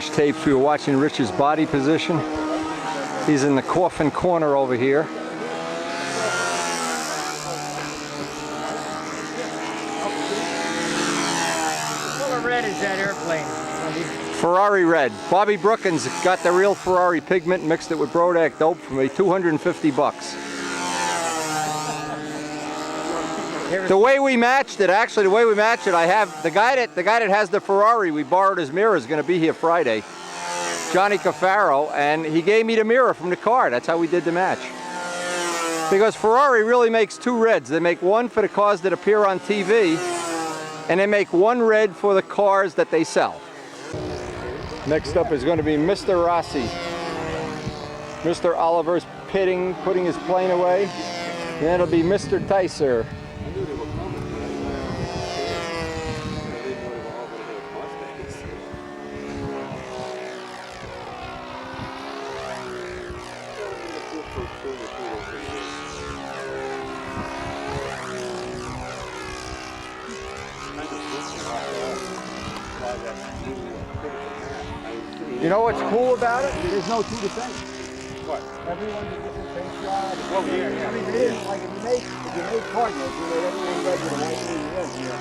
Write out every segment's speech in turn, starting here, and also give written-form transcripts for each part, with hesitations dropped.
change tapes. We were watching Rich's body position. He's in the coffin corner over here. What color red is that airplane? Ferrari red. Bobby Brookins got the real Ferrari pigment and mixed it with Brodak dope for me. $250. The way we matched it, actually, I have the guy that has the Ferrari. We borrowed his mirror. Is going to be here Friday. Johnny Cafaro, and he gave me the mirror from the car. That's how we did the match. Because Ferrari really makes two reds. They make one for the cars that appear on TV, and they make one red for the cars that they sell. Next up is going to be Mr. Rossi. Mr. Oliver's putting his plane away. And then it'll be Mr. Tyser. You know what's cool about it? There's no two to paint. What? Everyone's a different paint job. Oh, yeah. I mean, it is like if you make Cardinals, you know, everyone red with a white and red. Yeah.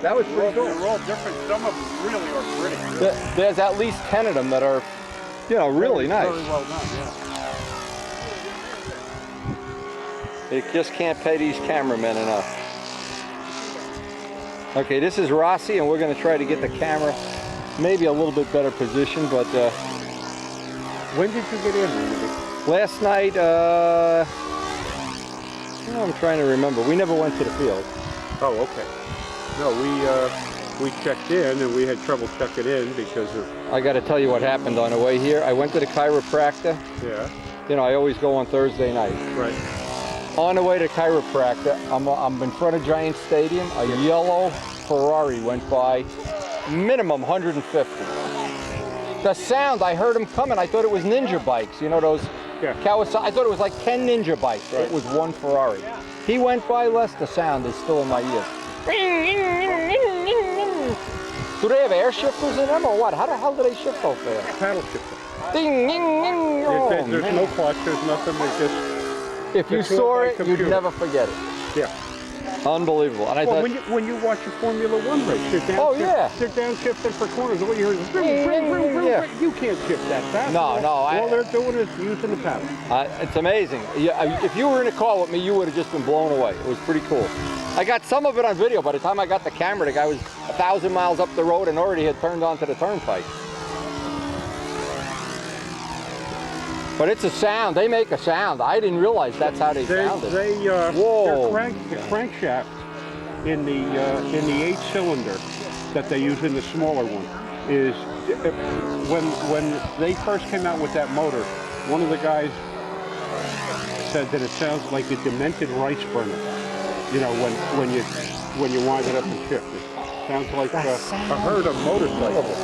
That was pretty cool. They're all different. Some of them really are pretty. There's at least 10 of them that are, you know, really nice. Very well done, yeah. You just can't pay these cameramen enough. Okay, this is Rossi, and we're going to try to get the camera maybe a little bit better position, but when did you get in? Last night, I'm trying to remember. We never went to the field. Oh, okay. No, we checked in, and we had trouble checking in because of... I got to tell you what happened on the way here. I went to the chiropractor. Yeah. You know, I always go on Thursday night. Right. On the way to chiropractor, I'm in front of Giant Stadium. A yellow Ferrari went by. Minimum 150. The sound, I heard him coming. I thought it was Ninja bikes. You know those Kawasaki? I thought it was like 10 Ninja bikes. Right. It was one Ferrari. He went by less. The sound is still in my ears. Do they have air shifters in them or what? How the hell do they shift so fast? Paddle shifter. Ding, ding, ding. Oh, there's no clutch. There's nothing. There's just... If you saw it, you'd never forget it. Yeah. Unbelievable. And I thought, when you watch a Formula One race, sit down shifting for corners, all you hear is you can't shift that fast. No. All they're doing is using the paddle. It's amazing. If you were in a car with me, you would have just been blown away. It was pretty cool. I got some of it on video. By the time I got the camera, the guy was 1,000 miles up the road and already had turned onto the turnpike. But it's a sound. They make a sound. I didn't realize that's how they sounded. Whoa! The crankshaft in the 8-cylinder that they use in the smaller one is when they first came out with that motor. One of the guys said that it sounds like a demented rice burner. You know, when you wind it up and shift it. Sounds like a herd of motorcycles.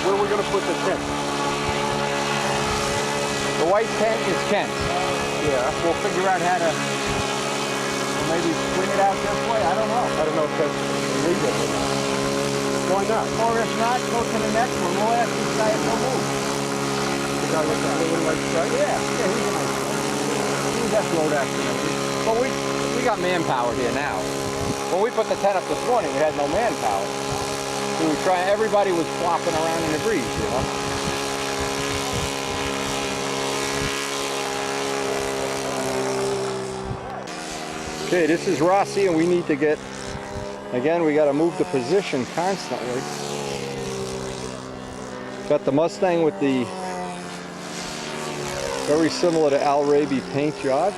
Where are we going to put the tent? The white tent is Kent. Yeah. We'll figure out how to maybe swing it out this way. I don't know. I don't know if that's legal. Why not? Or if not, go to the next one. We'll ask this guy if he'll move. The guy with the really nice strike? Yeah, he's a nice guy. He's that road accident. But we got manpower here now. When we put the tent up this morning, we had no manpower. We were trying, everybody was flopping around in the breeze, you know. Okay, this is Rossi, and we need to get, again, we got to move the position constantly. Got the Mustang with the very similar to Al Raby paint job.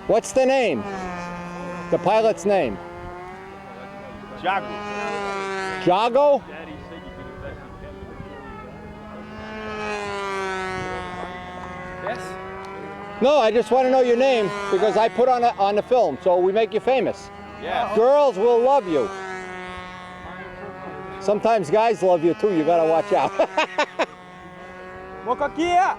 What's the name? The pilot's name? Jago. Jago? Yes? No, I just want to know your name because I put on the film, so we make you famous. Yeah. Girls will love you. Sometimes guys love you too, you gotta watch out. Boca aqui, é.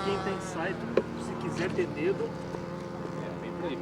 Quem tem site, se quiser ter dedo, vem por aí.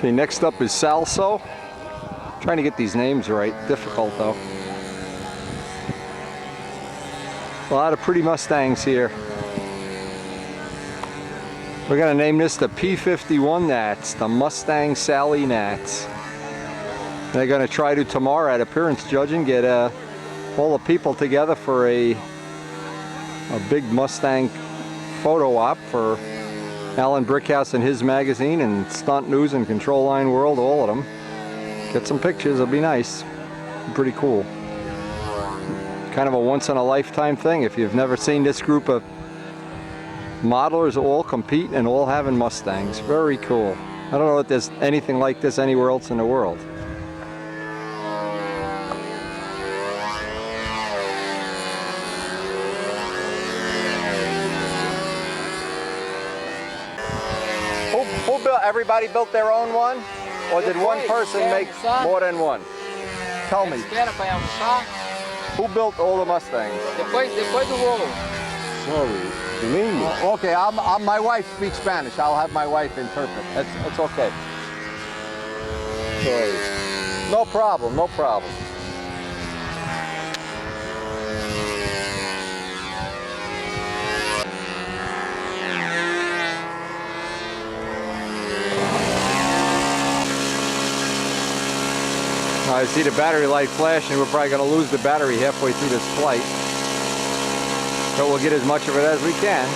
Okay, next up is Salso. Trying to get these names right, difficult though. A lot of pretty Mustangs here. We're gonna name this the P51 Nats, the Mustang Sally Nats. They're gonna try to tomorrow at appearance judging get all the people together for a big Mustang photo op for Alan Brickhouse and his magazine and Stunt News and Control Line World, all of them. Get some pictures, it'll be nice. Pretty cool. Kind of a once in a lifetime thing if you've never seen this group of modelers all compete and all having Mustangs. Very cool. I don't know if there's anything like this anywhere else in the world. Everybody built their own one? Or did one person make more than one? Tell me. Who built all the Mustangs? Depois do rolo. Sorry, in English. Okay, my wife speaks Spanish. I'll have my wife interpret. That's okay. Sorry. No problem, no problem. I see the battery light flashing. We're probably going to lose the battery halfway through this flight. So we'll get as much of it as we can.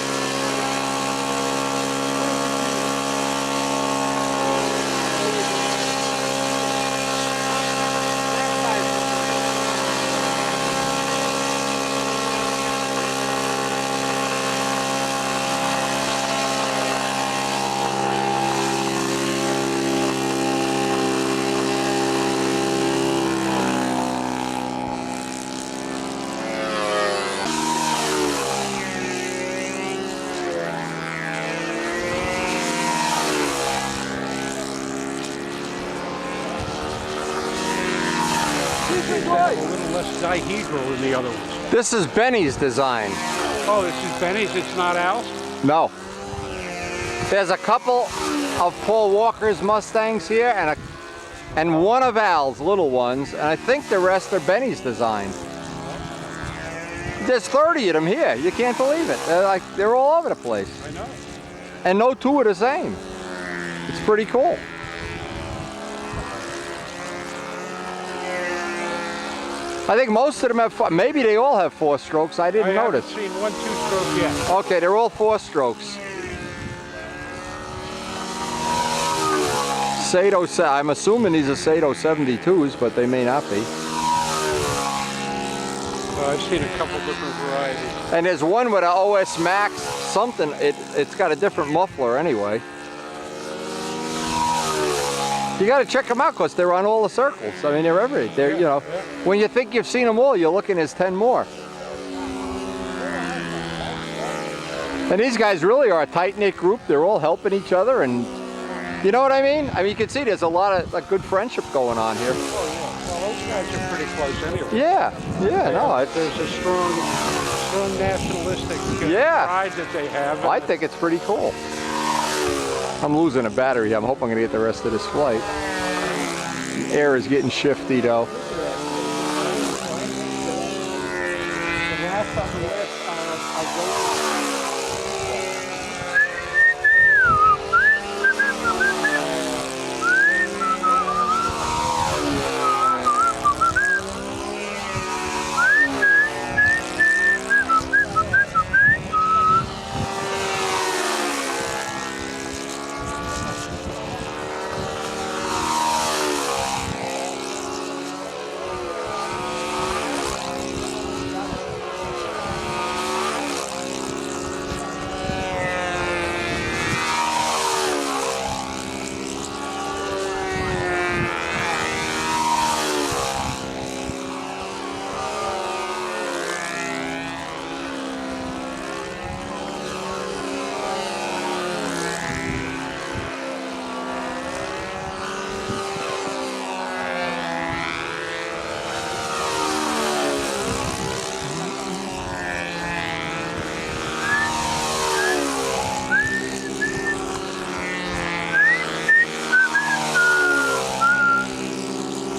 A little less dihedral than the other ones. This is Benny's design. Oh, this is Benny's, it's not Al's? No. There's a couple of Paul Walker's Mustangs here and one of Al's little ones, and I think the rest are Benny's design. There's 30 of them here. You can't believe it. They're all over the place. I know. And no two are the same. It's pretty cool. I think most of them have, maybe they all have 4 strokes. I didn't notice. I haven't seen 1 2-stroke yet. Okay, they're all 4 strokes. Sato, I'm assuming these are Sato 72s, but they may not be. I've seen a couple different varieties. And there's one with an OS Max something. It's got a different muffler anyway. You got to check them out because they're on all the circles. I mean, they're everywhere. They're, you know, when you think you've seen them all, you're looking at 10 more. And these guys really are a tight-knit group. They're all helping each other, and you know what I mean? I mean, you can see there's a lot of good friendship going on here. Oh, yeah. Well, those guys are pretty close anyway. Yeah, no, There's a strong nationalistic pride that they have. I think it's pretty cool. I'm losing a battery. I'm hoping I'm going to get the rest of this flight. Air is getting shifty, though.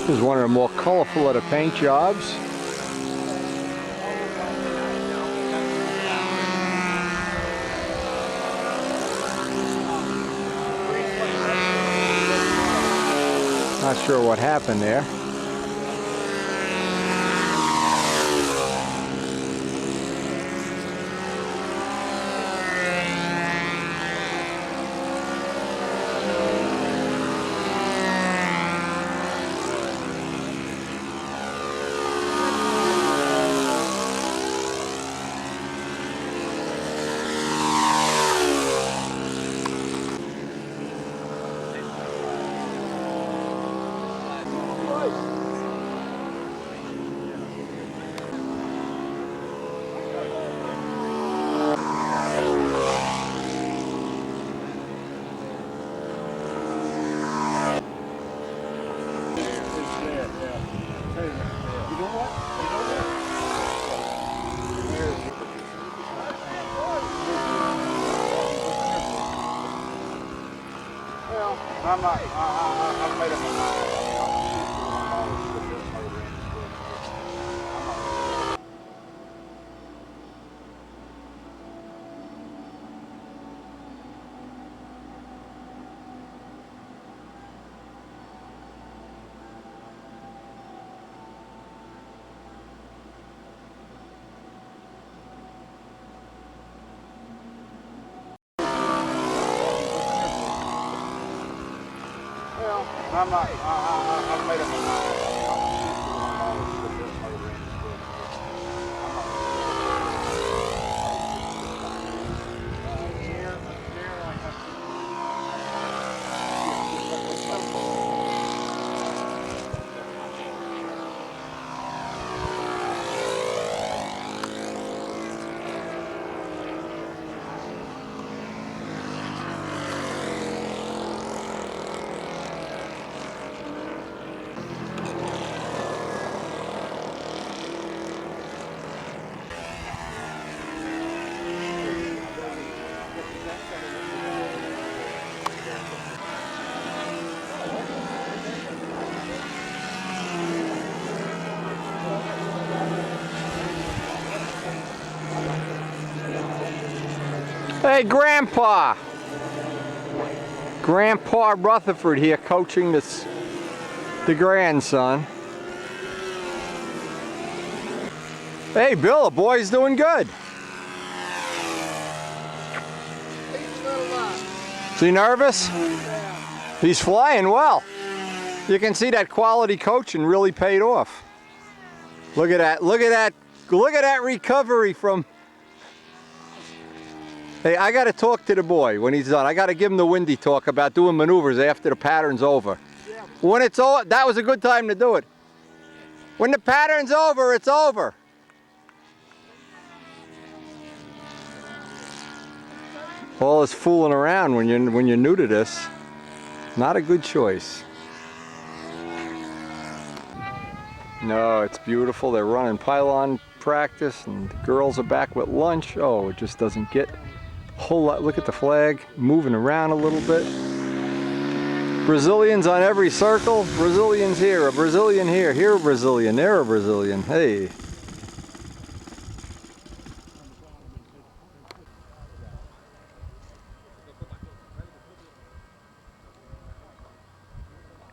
This is one of the more colorful of the paint jobs. Not sure what happened there. I'm not, I've made up my mind. I'm not. I've made up my mind. Hey, Grandpa! Grandpa Rutherford here coaching the grandson. Hey, Bill, the boy's doing good. Is he nervous? He's flying well. You can see that quality coaching really paid off. Look at that, look at that, look at that recovery from... Hey, I got to talk to the boy when he's done. I got to give him the windy talk about doing maneuvers after the pattern's over. When it's over, that was a good time to do it. When the pattern's over, it's over. All this fooling around when you're new to this, not a good choice. No, it's beautiful. They're running pylon practice, and the girls are back with lunch. Oh, it just doesn't get a whole lot. Look at the flag moving around a little bit. Brazilians on every circle. Brazilians here, a Brazilian here, here a Brazilian, there a Brazilian. Hey.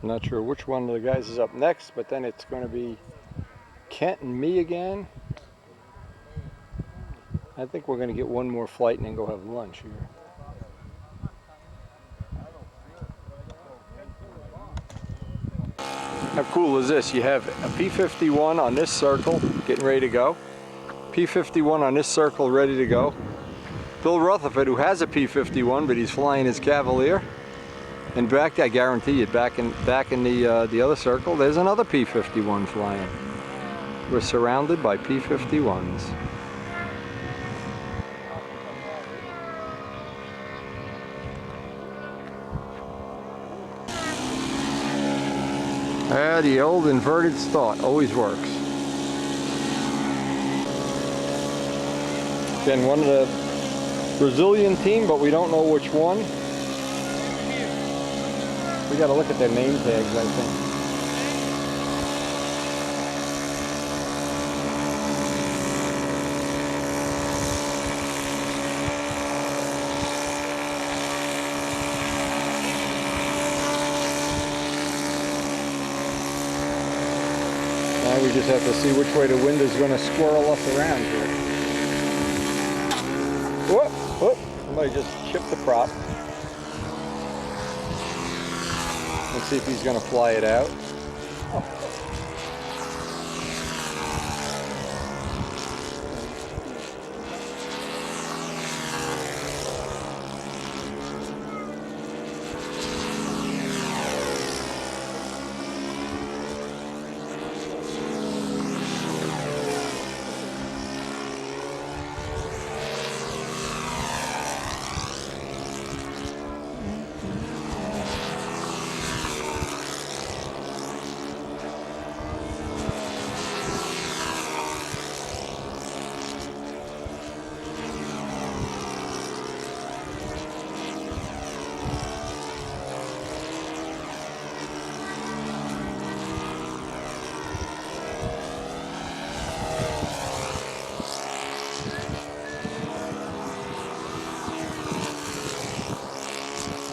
I'm not sure which one of the guys is up next, but then it's going to be Kent and me again. I think we're going to get one more flight and then go have lunch here. How cool is this? You have a P-51 on this circle getting ready to go. P-51 on this circle ready to go. Bill Rutherford, who has a P-51, but he's flying his Cavalier. And back, I guarantee you, back in the other circle, there's another P-51 flying. We're surrounded by P-51s. The old inverted start always works. Again, one of the Brazilian team, but we don't know which one. We got to look at their name tags, I think. Now we just have to see which way the wind is going to squirrel us around here. Whoop, whoop, somebody just chipped the prop. Let's see if he's going to fly it out.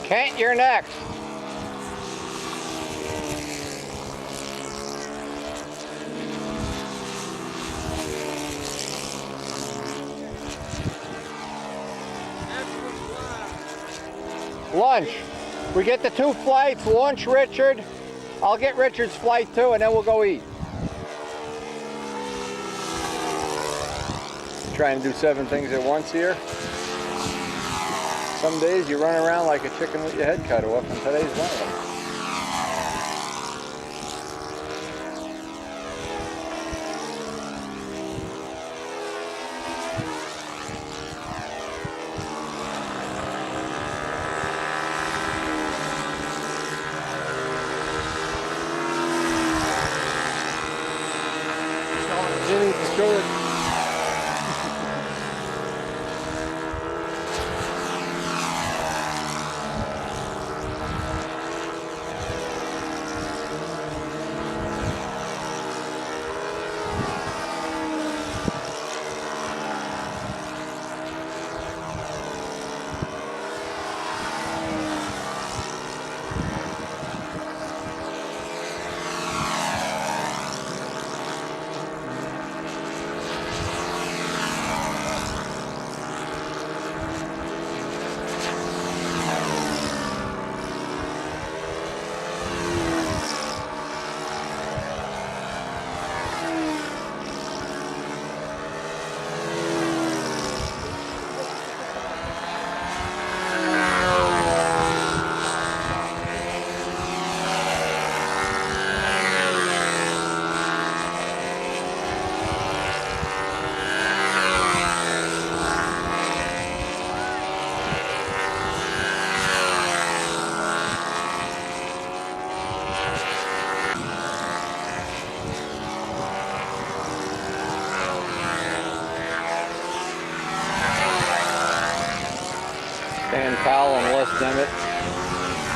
Kent, you're next. Lunch. We get the 2 flights, lunch, Richard. I'll get Richard's flight too, and then we'll go eat. Trying to do 7 things at once here. Some days you run around like a chicken with your head cut off, and today's one of them. Dan Powell and Les Demet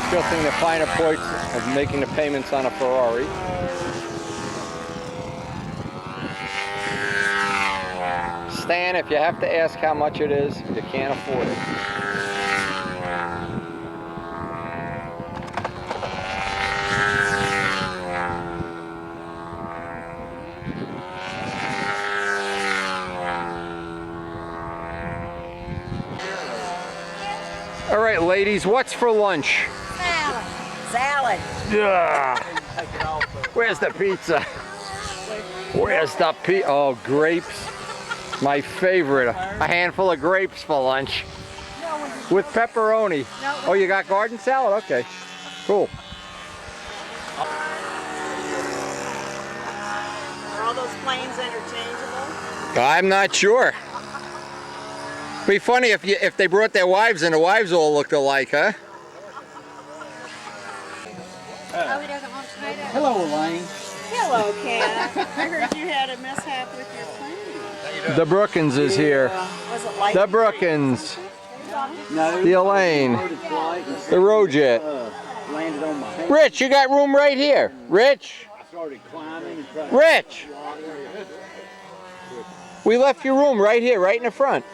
discussing the finer points of making the payments on a Ferrari. Stan, if you have to ask how much it is, you can't afford it. All right, ladies, what's for lunch? Salad. Salad. Yeah. Where's the pizza? Where's the pizza? Oh, grapes. My favorite. A handful of grapes for lunch. With pepperoni. Oh, you got garden salad? Okay. Cool. Are all those planes interchangeable? I'm not sure. Be funny if they brought their wives and the wives all looked alike, huh? Hello, Elaine. Hello, Ken. I heard you had a mishap with your plane. The Brookins is here. Was it like The Brookins. No. The Elaine. The Rojet. Landed on my head. Rich, you got room right here. Rich. I started climbing and trying Rich. We left your room right here, right in the front.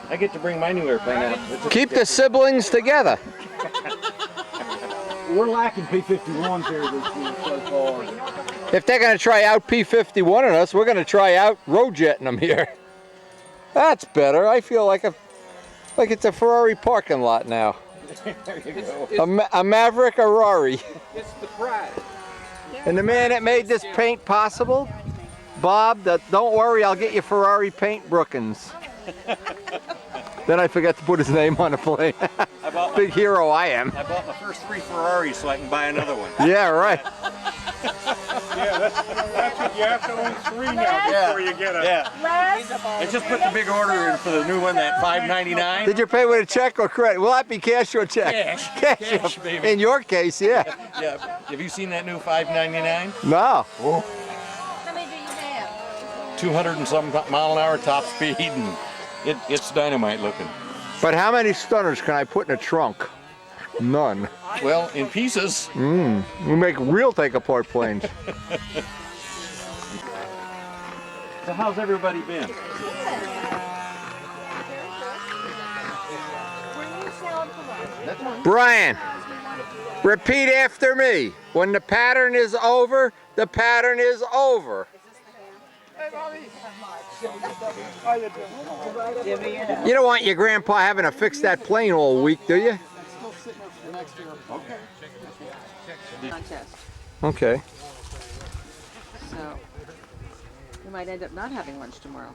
I get to bring my new airplane out. Keep the siblings together. We're lacking P-51s here this year so far. If they're going to try out P-51 on us, we're going to try out road-jetting them here. That's better. I feel like it's a Ferrari parking lot now. There you go. A Maverick Ferrari. It's the pride. And the man that made this paint possible, Bob, don't worry, I'll get you Ferrari paint Brookins. Then I forgot to put his name on the plane. Big hero I am. I bought my first 3 Ferraris so I can buy another one. Yeah, right. Yeah, that's what you have to own 3 now before you get it. Yeah. I just put the big order in for the new one, that $5.99. Did you pay with a check or credit? Will that be cash or check? Cash. Cash, Cash, baby. In your case, yeah. Yeah. Have you seen that new $5.99? No. How many do you have? 200 and some mile an hour top speed, and it's dynamite looking. But how many stunners can I put in a trunk? None. Well, in pieces. We make real take-apart planes. So how's everybody been? Brian, repeat after me. When the pattern is over, the pattern is over. You don't want your grandpa having to fix that plane all week, do you? Okay. Contest. Okay. So we might end up not having lunch tomorrow.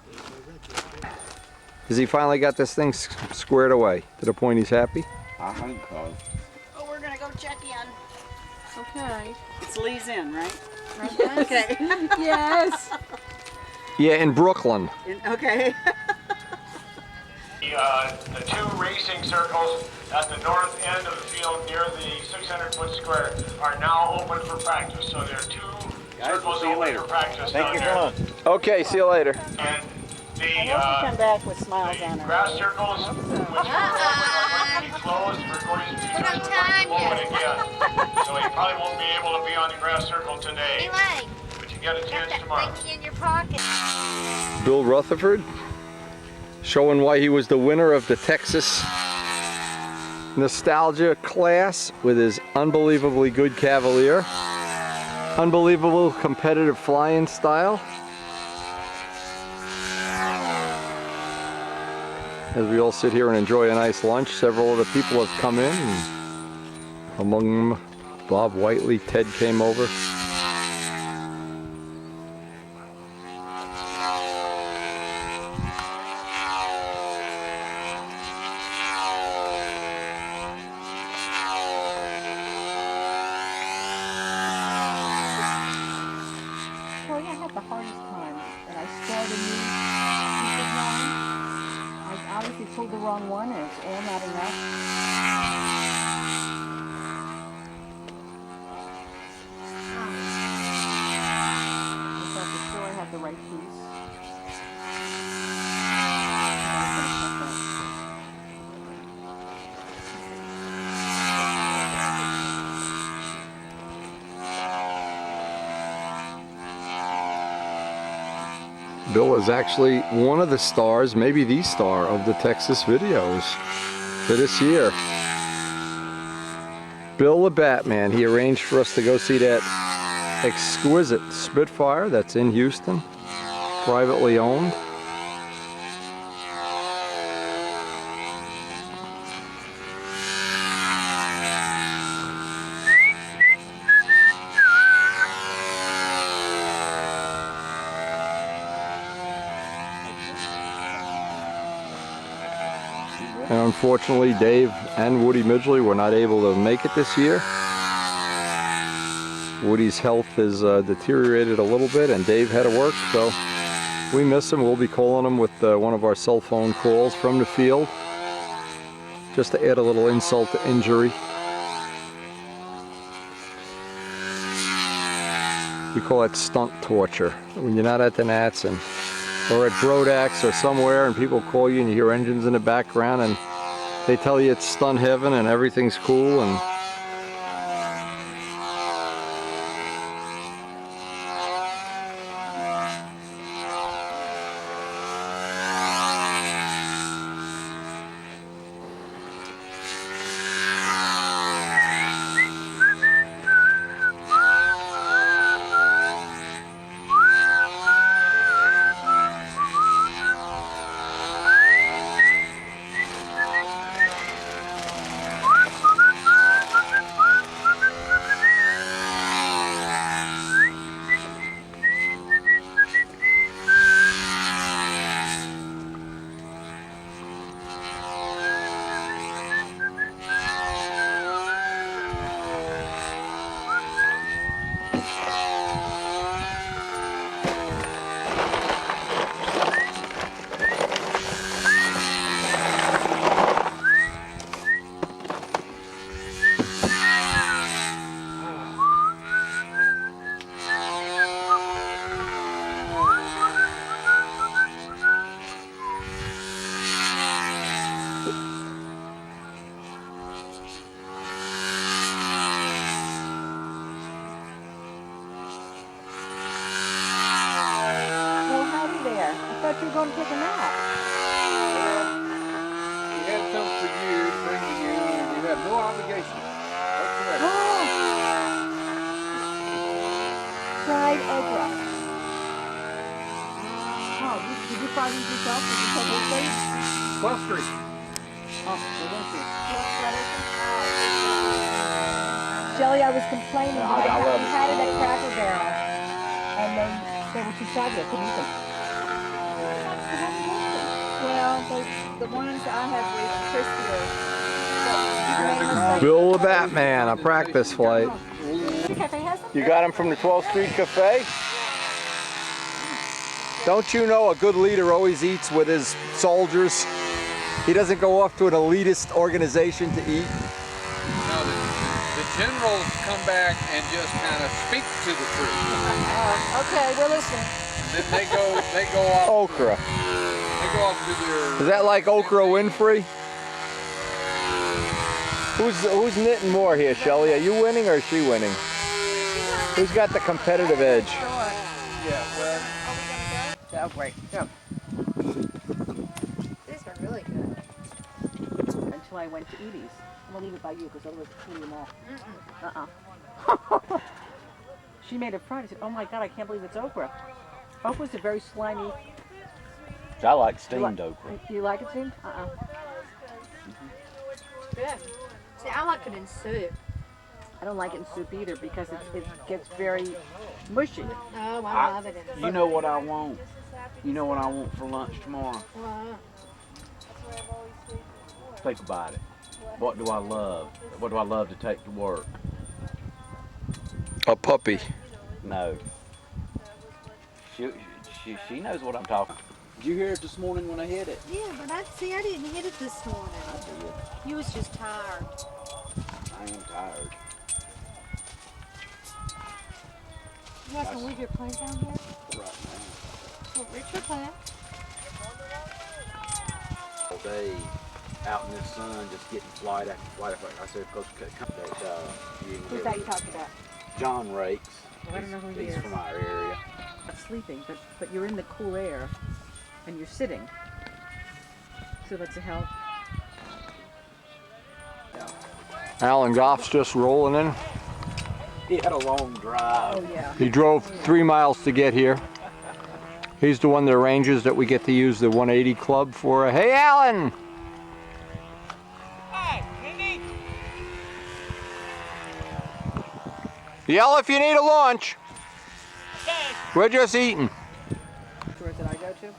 Has he finally got this thing squared away to the point he's happy? I hope so. Oh, we're gonna go check in. Okay. It's Lee's Inn, right? Yes. Okay. Yes. Yeah, in Brooklyn. Okay. The two racing circles at the north end of the field near the 600-foot square are now open for practice. So there are two circles open for practice down there. Okay, see you later. And I hope you come back with smiles on the her. grass circles, which are going to be closed, we're going to open again. So you probably won't be able to be on the grass circle today, but you get a chance tomorrow. In your pocket. Bill Rutherford, showing why he was the winner of the Texas Nostalgia class with his unbelievably good Cavalier. Unbelievable competitive flying style. As we all sit here and enjoy a nice lunch, several other people have come in. And among them, Bob Whiteley, Ted came over. Well, I had the hardest time, and I started a new music line. I obviously pulled the wrong one, and it's all not enough. I thought for sure I had the right piece. Bill is actually one of the stars, maybe the star of the Texas videos for this year. Bill the Batman, he arranged for us to go see that exquisite Spitfire that's in Houston, privately owned. And unfortunately, Dave and Woody Midgley were not able to make it this year. Woody's health has deteriorated a little bit, and Dave had to work, so we miss him. We'll be calling him with one of our cell phone calls from the field, just to add a little insult to injury. We call that stunt torture. When you're not at the Nats or at Brodax or somewhere, and people call you and you hear engines in the background and they tell you it's stunt heaven and everything's cool, and thought you were going to take a nap. He had something for you to bring to you, and you have no obligation. That's correct. Fried okra. Oh, did you fry these yourself? Did you take this thing? 12th Street. Oh, they won't be. Shelly, I was complaining because we had it at Cracker Barrel, and they were too soggy. I couldn't eat them. Well, the ones I have were crispier. Bill the Batman, a practice flight. The cafe has them? You got him from the 12th Street Cafe? Don't you know a good leader always eats with his soldiers? He doesn't go off to an elitist organization to eat. No, the generals come back and just kind of speak to the troops. Okay, we're listening. Then they go off. Okra. They go off to their. Is that like Okra Winfrey? Who's knitting more here, Shelly? Are you winning or is she winning? Who's got the competitive edge? Yeah, well. Oh, great. Go. These are really good. Until I went to Edie's. I'm going to leave it by you because otherwise I'll kill them all. She made it fried. I said, oh my God, I can't believe it's okra. Okra's a very slimy. I like steamed okra. You like it steamed? Good. See, I like it in soup. I don't like it in soup either because it gets very mushy. Oh, I love it in soup. You know what I want? You know what I want for lunch tomorrow? What? Think about it. What do I love? What do I love to take to work? A puppy. No. She knows what I'm talking. Did you hear it this morning when I hit it? Yeah, but I didn't hit it this morning. I did. You was just tired. I am tired. You guys gonna leave your plane down here? Right now. Well, Richard left. All day out in the sun, just getting flight after flight. I said, because Who's that you talked about? John Rakes. Well, I don't know who he He's is. from our area. I'm sleeping, but you're in the cool air and you're sitting. So that's a help. Alan Goff's just rolling in. He had a long drive. Oh yeah. He drove 3 miles to get here. He's the one that arranges that we get to use the 180 club for. Hey, Alan! Hi, Mindy. Yell if you need a lunch. We're just eating. Stores that I go to,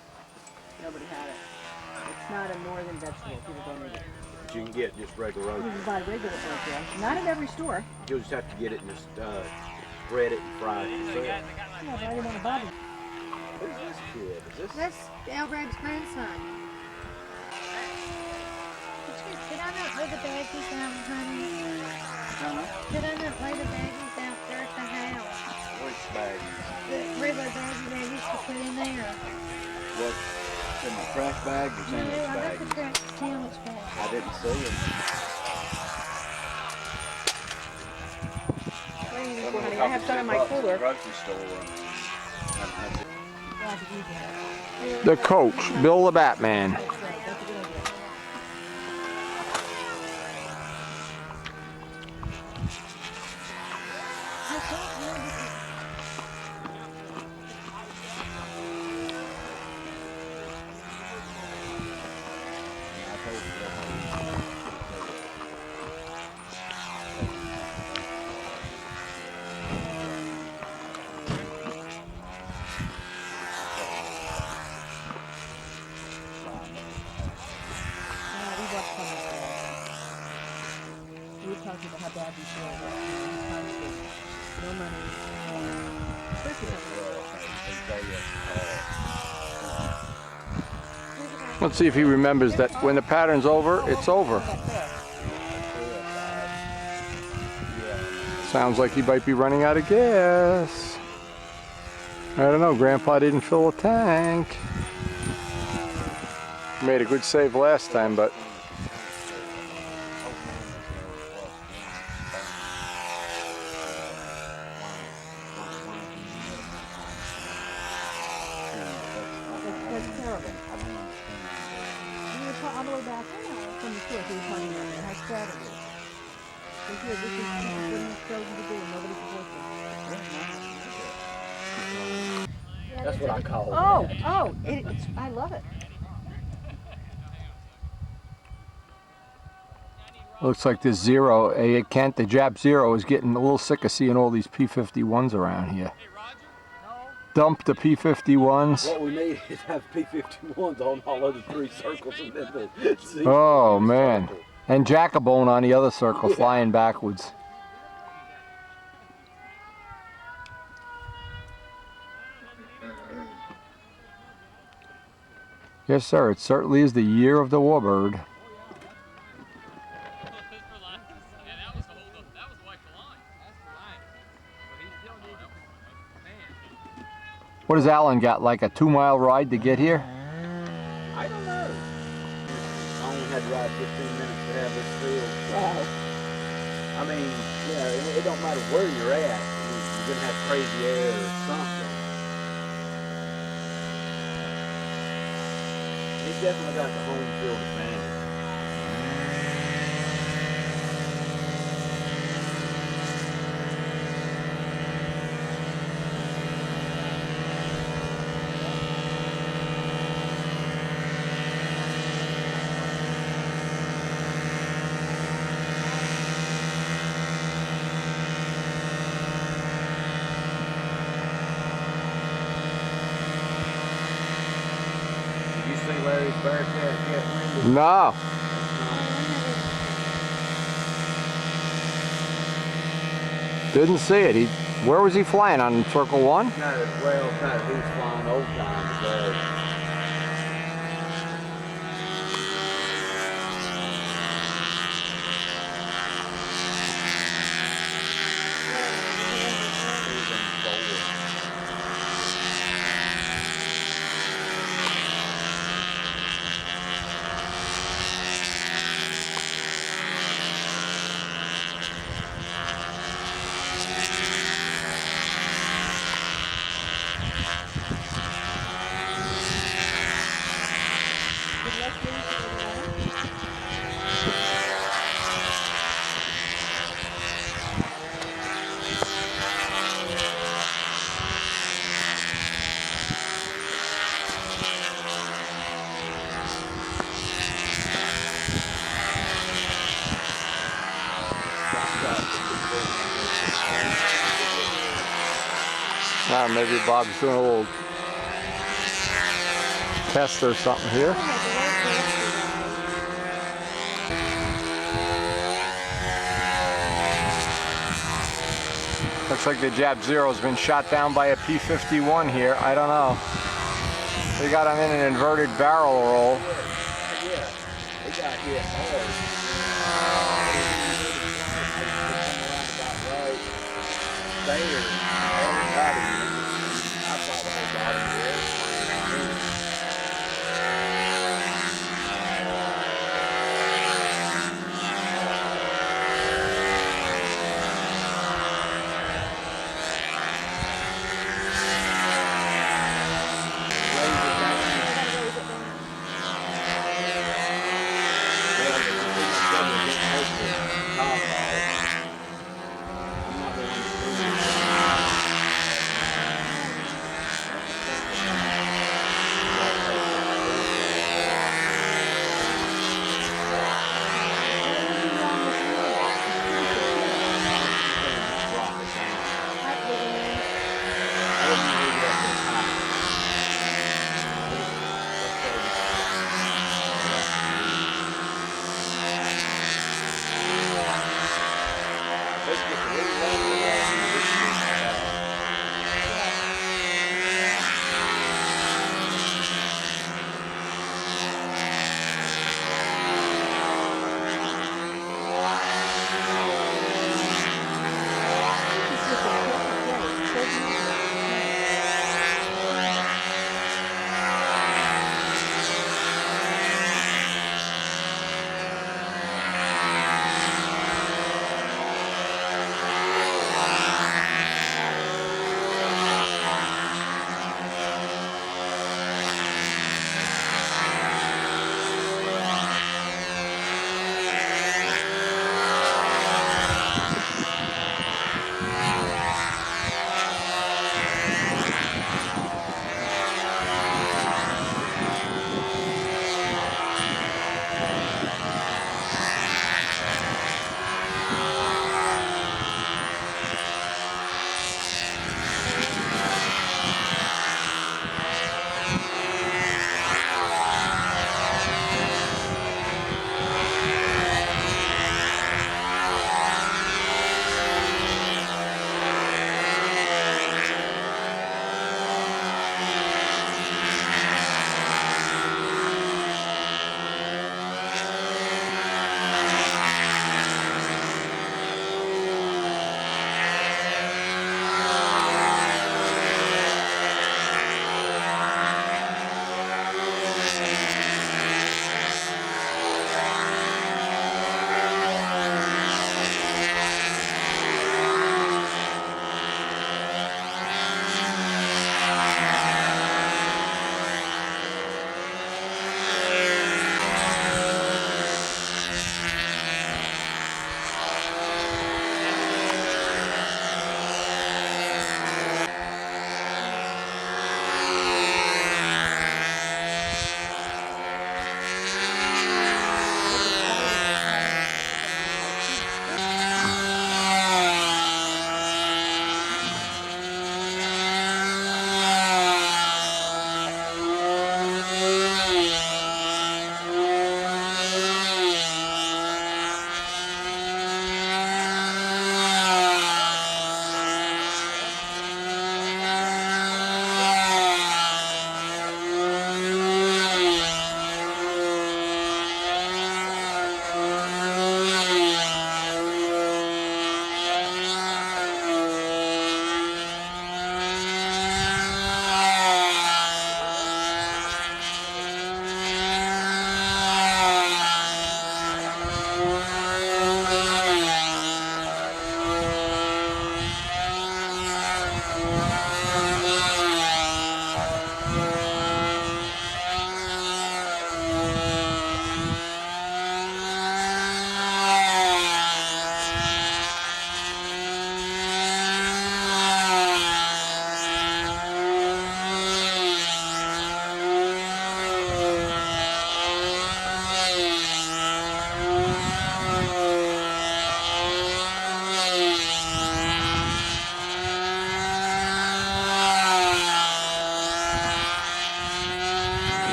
nobody had it. It's not a northern vegetable. People don't eat it. But you can get just regular You okra. can buy regular okra. Not at every store. You'll just have to get it and just bread it and fry it yourself. Yeah, but I didn't want to bother. Who's this kid? Is this? That's Elbrad's grandson. Did I not lay the baggies out, honey? Did I not lay the baggies out there at the house? Which bag? The regular baggie they used to put in there. What? In the trash bag or No, sandwich I got bag? the trash sandwich bag. I didn't see it. Honey, I have some in my cooler. Grocery store. The coach, Bill the Batman. We talked about how bad we feel about no money. Let's see if he remembers that when the pattern's over, it's over. Sounds like he might be running out of gas. I don't know, Grandpa didn't fill a tank. Made a good save last time, but That's terrible. We were on the way back from the store, we were talking about how sad it is. This is what he's chosen to do, and nobody supports him. That's what I call it. Oh, it's, I love it. Looks like this Zero, Kent, the Jap Zero, is getting a little sick of seeing all these P-51s around here. Dump the P-51s. What we need is have P-51s on all of the 3 circles and then the Z. Oh man. Circle. And Jacobone on the other circle, Yeah. flying backwards. Yes, sir. It certainly is the year of the warbird. What does Alan got? Like a 2-mile ride to get here? I don't know. I only had to ride 15 minutes to have this field. Wow. I mean, yeah, it don't matter where you're at. You're going to have crazy air or something. He's definitely got the home field advantage. Did you see Larry's Bearcat get winded? No. Didn't see it. Where was he flying? On circle 1? No, well, no, he was flying old time today. Maybe Bob's doing a little test or something here. Looks like the Jap Zero's been shot down by a P-51 here. I don't know. They got him in an inverted barrel roll. Yeah, they got hit hard. There, everybody. I saw the whole bottom of the airplane.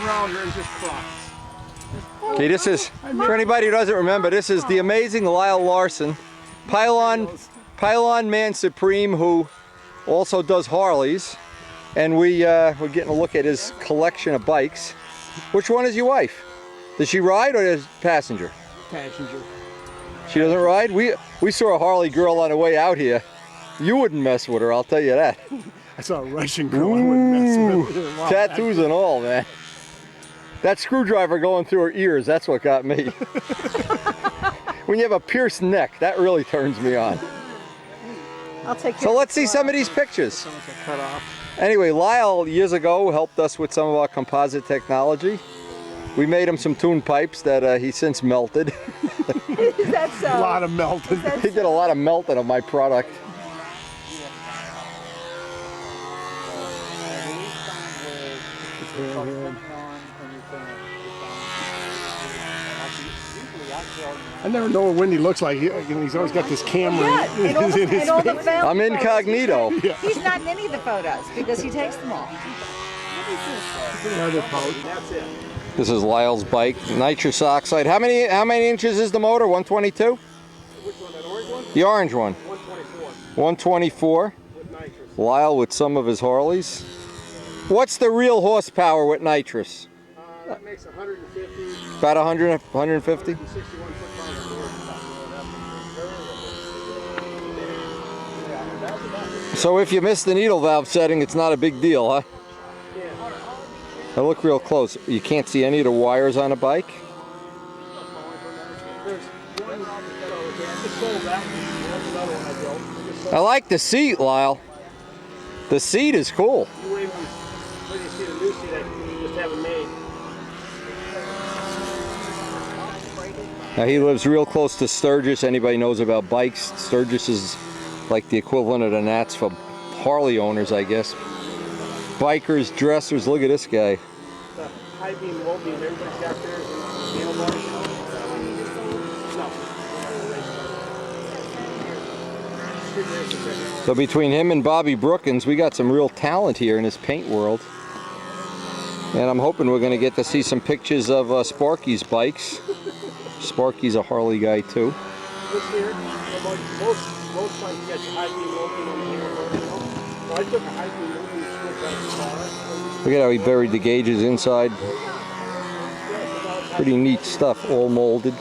around her and just cry. Okay, this is, for anybody who doesn't remember, this is the amazing Lyle Larson, Pylon Man Supreme, who also does Harleys. And we're getting a look at his collection of bikes. Which one is your wife? Does she ride or is passenger? Passenger. She doesn't ride? We saw a Harley girl on the way out here. You wouldn't mess with her, I'll tell you that. I saw a Russian girl. I wouldn't mess with her. Wow. Tattoos and all, man. That screwdriver going through her ears, that's what got me. When you have a pierced neck, that really turns me on. I'll take care So of let's the see some of these pictures. Anyway, Lyle years ago helped us with some of our composite technology. We made him some tune pipes that he since melted. Is that so? A lot of melting. He did a lot of melting of my product. I never know what Wendy looks like. He's always got this camera Yeah, in his and all the face. family I'm incognito. photos. He's not in any of the photos because he takes them all. Another pouch. This is Lyle's bike, nitrous oxide. How many inches is the motor? 122? Which one, that orange one? The orange one. 124. 124. With nitrous. Lyle with some of his Harleys. What's the real horsepower with nitrous? That makes 150. About 100, 150? 61 foot-pounds. So if you miss the needle valve setting, it's not a big deal, huh? I look real close. You can't see any of the wires on a bike? I like the seat, Lyle. The seat is cool. You wait when you see the new seat I just haven't made. Now he lives real close to Sturgis. Anybody knows about bikes? Sturgis is like the equivalent of the Nats for Harley owners, I guess. Bikers, dressers, look at this guy. The high beam, low beam, everybody's got theirs in handlebars. No. So between him and Bobby Brookins, we got some real talent here in this paint world. And I'm hoping we're going to get to see some pictures of Sparky's bikes. Sparky's a Harley guy too. This here, most bikes get high beam, low beam on the handlebars. So I took a high beam, low beam switch out of the car. Look at how he buried the gauges inside. Pretty neat stuff, all molded.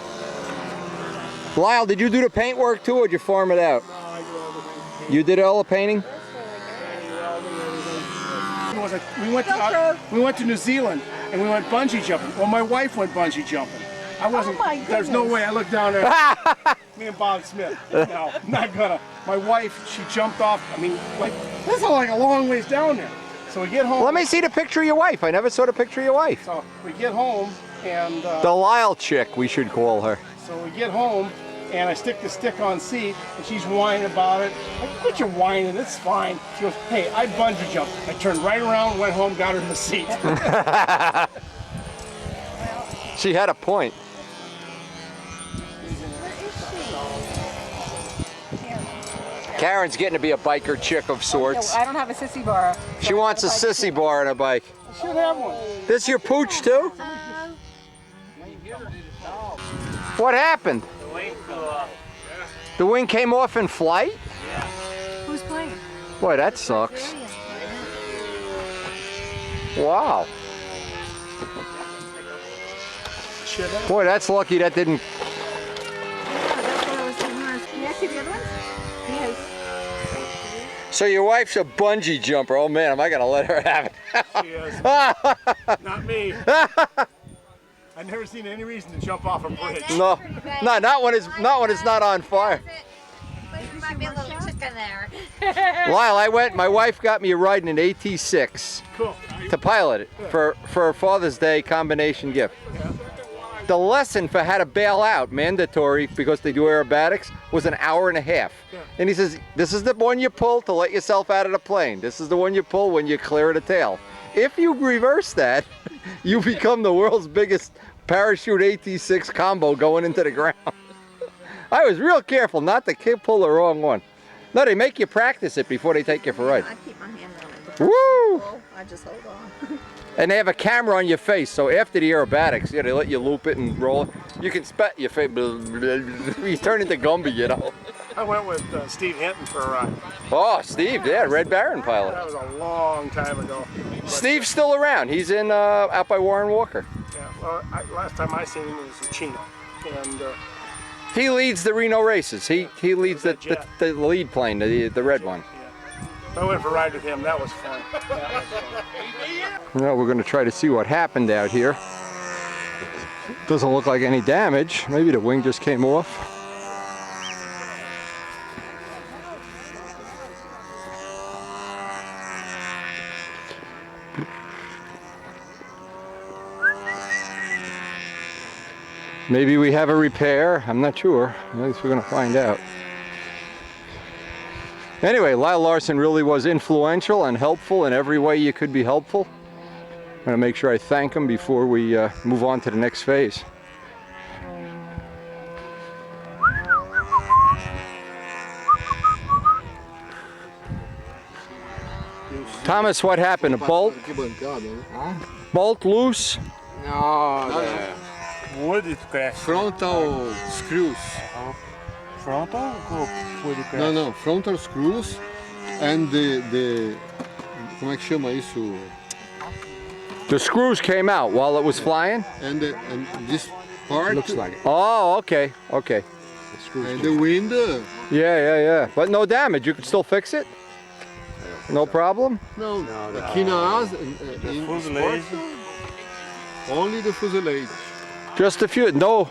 Lyle, did you do the paint work too, or did you farm it out? No, I do everything. You did all the painting? We went to New Zealand and we went bungee jumping. Well, my wife went bungee jumping. I wasn't. There's no way. I looked down there. Me and Bob Smith. No, not gonna. My wife, she jumped off. I mean, like this is like a long ways down there. So we get home. Let me see the picture of your wife. I never saw the picture of your wife. So we get home and. The Lyle chick, we should call her. So we get home and I stick the stick-on seat and she's whining about it. Like, quit your whining. It's fine. She goes, hey, I bungee jumped. I turned right around, went home, got her in the seat. She had a point. Karen's getting to be a biker chick of sorts. I don't have a sissy bar. She wants a sissy bar on a bike. I should have one. This your pooch too? What happened? The wing flew off. The wing came off in flight? Who's playing? Boy, that sucks. Wow. Boy, that's lucky that didn't. So your wife's a bungee jumper. Oh man, am I gonna let her have it? She is. Not me. I've never seen any reason to jump off a bridge. No, not when it's not on fire. There might be a little chicken there. Lyle, my wife got me a ride in an AT6 Cool. to pilot it for a Father's Day combination gift. The lesson for how to bail out, mandatory because they do aerobatics, was an hour and a half. And he says, this is the one you pull to let yourself out of the plane. This is the one you pull when you clear the tail. If you reverse that, you become the world's biggest parachute AT6 combo going into the ground. I was real careful not to pull the wrong one. No, they make you practice it before they take you for a ride. I keep my hand on it. Woo! I just hold on. And they have a camera on your face, so after the aerobatics, yeah, they let you loop it and roll it. You can spat your face. You turn into Gumby, you know. I went with Steve Hinton for a ride. Oh, Steve, yeah, Red Baron pilot. That was a long time ago. Steve's still around. He's in out by Warren Walker. Yeah, well, last time I seen him was in Chino. And he leads the Reno races. He leads the lead plane, the red one. I went for a ride with him. That was fun. That was fun. Well, we're going to try to see what happened out here. Doesn't look like any damage. Maybe the wing just came off. Maybe we have a repair. I'm not sure. At least we're going to find out. Anyway, Lyle Larson really was influential and helpful in every way you could be helpful. I'm going to make sure I thank him before we move on to the next phase. Thomas, what happened? A bolt? Bolt loose? No, Wood is crashed. frontal screws. Frontal or wood crash? No, frontal screws and the como é que chama isso? The screws came out while it was flying? And this part Looks like it. Oh, okay, okay. and the wind. Yeah. But no damage. You could still fix it? No problem? No, aqui na asa, in fuselage. only the fuselage. Just a few. No.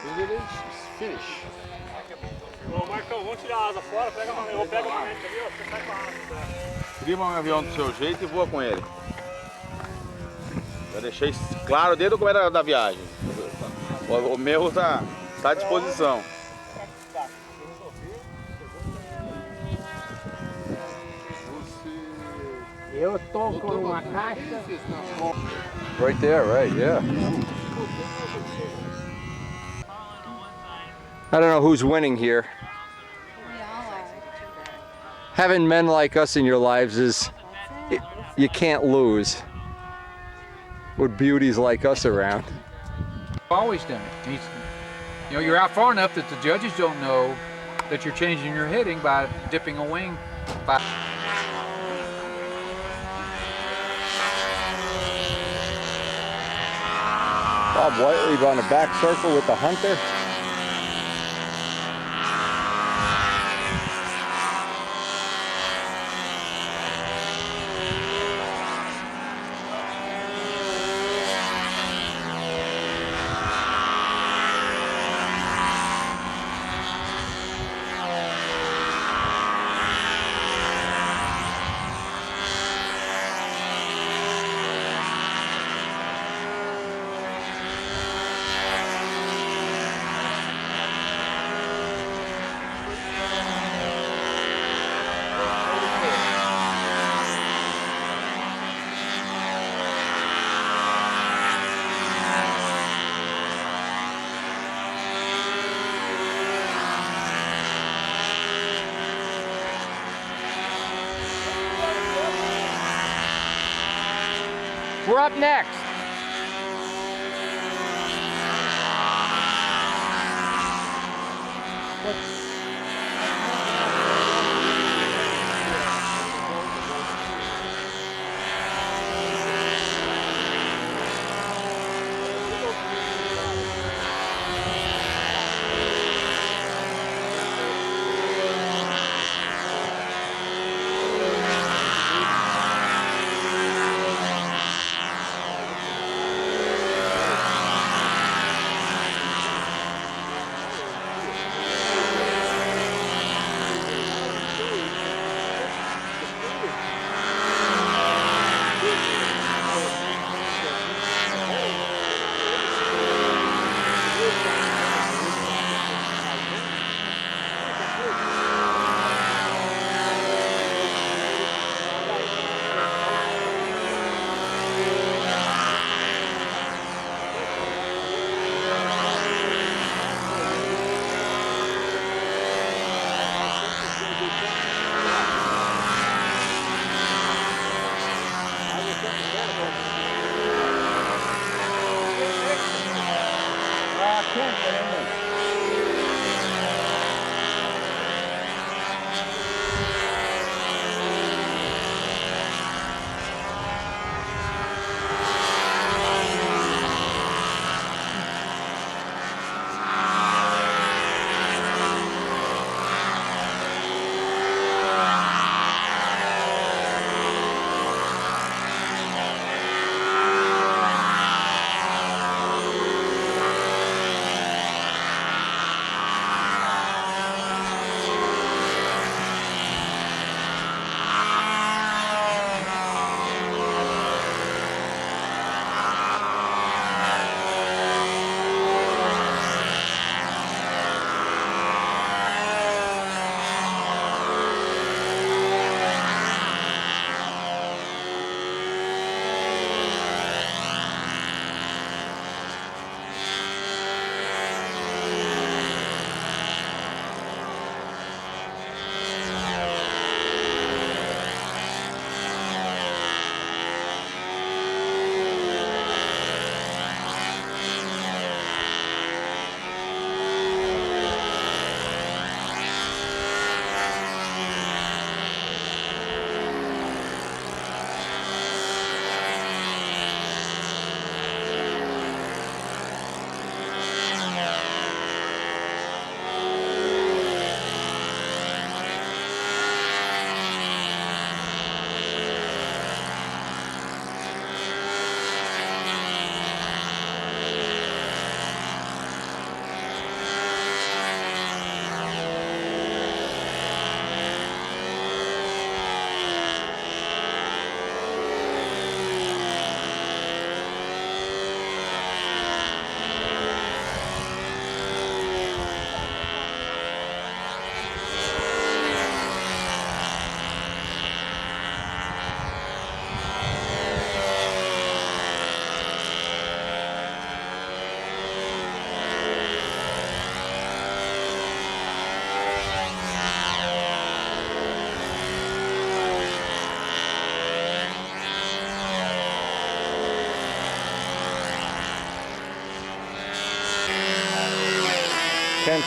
Fuselage is finished. Ô Marcão, vamos tirar a asa fora, pega uma manete ali, ó, você sai com a asa. Cria um avião do seu jeito e voa com ele. Já deixei claro desde o começo da viagem. O meu está à disposição. Eu tô com uma caixa. Right there, right, yeah. I don't know who's winning here. Having men like us in your lives you can't lose with beauties like us around. Always done it. You know, you're out far enough that the judges don't know that you're changing your heading by dipping a wing. Bob Whiteley on the back circle with the Hunter. We're up next.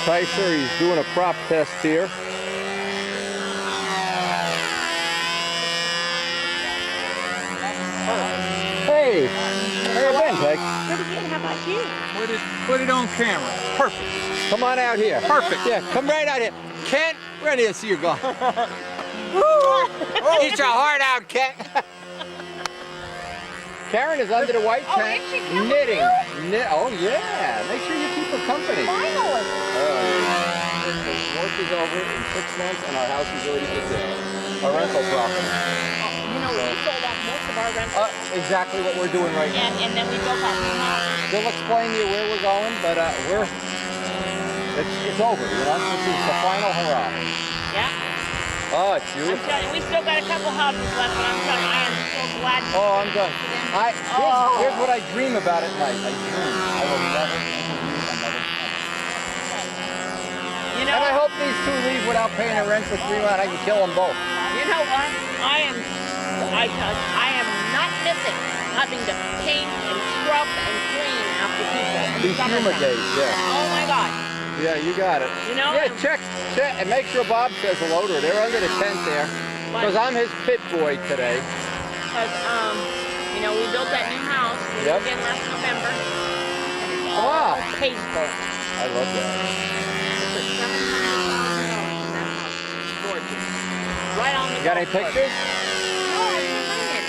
Kaiser. He's doing a prop test here. Hey, how you been, Peg? Pretty good. How about you? Put it on camera. Perfect. Come on out here. Perfect. Yeah, come right out here. Kent, we're in here to see you go. Eat your heart out, Kent. Karen is under the white tent, knitting. Oh yeah, make sure you keep her company. Finally. Work is over in 6 months and our house is ready for sale. Our rental property. You know, we sold off most of our rental. Exactly what we're doing right now. And then we built our new house. They'll explain to you where we're going, but it's over, you know? This is the final hurrah. Yeah. Oh, it's I'm beautiful. telling you, we still got a couple houses left, but I'm telling you, I am so glad. Oh, I'm done. Here's what I dream about at night. I dream I will never You know, and I hope these two leave without paying their rent for 3 months. I can kill them both. you know what? I am not missing having to paint and scrub and clean after people in the These summertime. humor days, yeah. Oh my God. Yeah, you got it. You know? Yeah, check, and make sure Bob says hello to her. They're under the tent there. Because I'm his pit boy today. Because, you know, we built that new house. We moved in last November. Wow. Paid for. I love that. For $700,000. That's gorgeous. Right on the You got any golf course. pictures? No, I'm lying.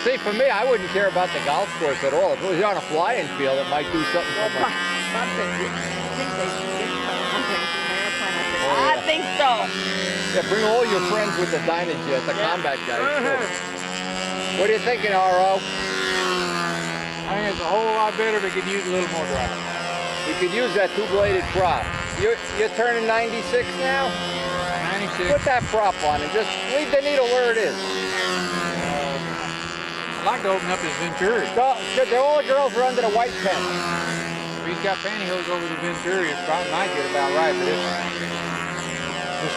See, for me, I wouldn't care about the golf course at all. If it was on a flying field, it might do something for me. Bob said, I think they should get something from an airplane. I said, Oh, yeah. I think so. Yeah, bring all your friends with the Dynajet, the combat guys. Too. What are you thinking, R.O.? I think it's a whole lot better if it could use a little more drive. You could use that two-bladed prop. You're turning 96 now? 96. Put that prop on and just leave the needle where it is. I'd like to open up his Venturi. All the girls are under the white tent. If he's got pantyhose over the Venturi, it probably might get about right, but the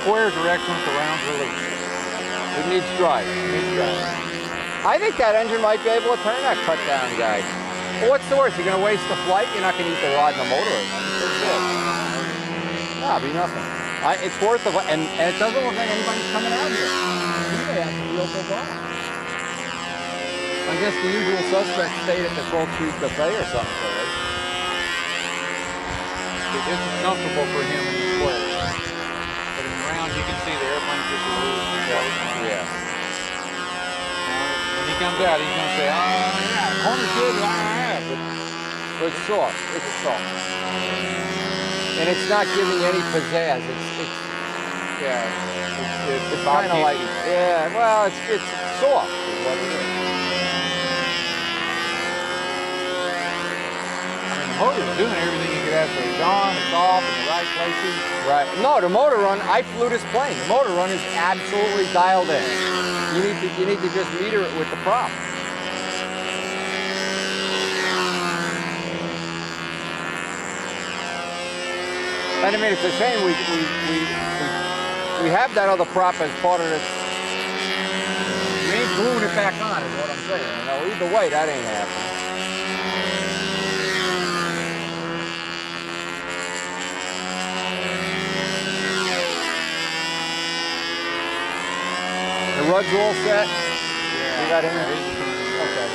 squares are excellent, the rounds are loose. It needs drive. I think that engine might be able to turn that cut down guy. Well, what's the worst? You're going to waste the flight? You're not going to eat the rod and the motor. Nah, be nothing. It's worth it, and it doesn't look like anybody's coming out here. They have to feel so bad. I guess the usual suspects stayed at the 12th Street Cafe or something. Right? It's just as comfortable for him in the square. But in the rounds, you can see the airplane's just a little Yeah. Now, when he comes out, he's going to say, oh, yeah, corner's good, But it's soft. It's soft. And it's not giving any pizzazz. It's kind of like, yeah, well, it's soft is what it is. The motor's doing everything you could ask for. It's on, it's off, in the right places. Right. No, the motor run, I flew this plane. The motor run is absolutely dialed in. You need to just meter it with the prop. And I mean, it's a shame we have that other prop as part of this. We ain't gluing it back on, is what I'm saying. You know, either way, that ain't happening. The rud's all set? Yeah. You got in there? Okay.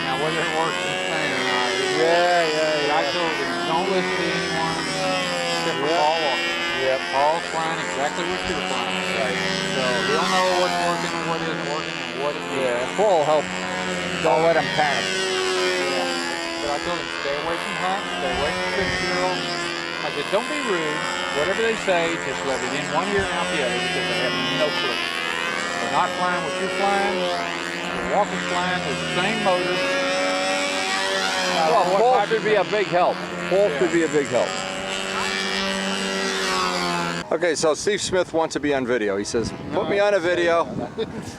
Now, whether it works in Spain or not. Yeah. I told him, don't listen to anyone except for Paul Walker. Yep. Paul's flying exactly what you're flying. Right. So he'll know what's working and what isn't working and what it is. Yeah, Paul help. Don't let him panic. But I told him, stay away from hunts, stay away from 6-year-olds. I said, don't be rude. Whatever they say, just let it in one ear and out the other because they have no clue. They're not flying what you're flying. Walker's flying with the same motor. Well, Paul should be a big help. Paul should be a big help. Okay, so Steve Smith wants to be on video. He says, put me on a video.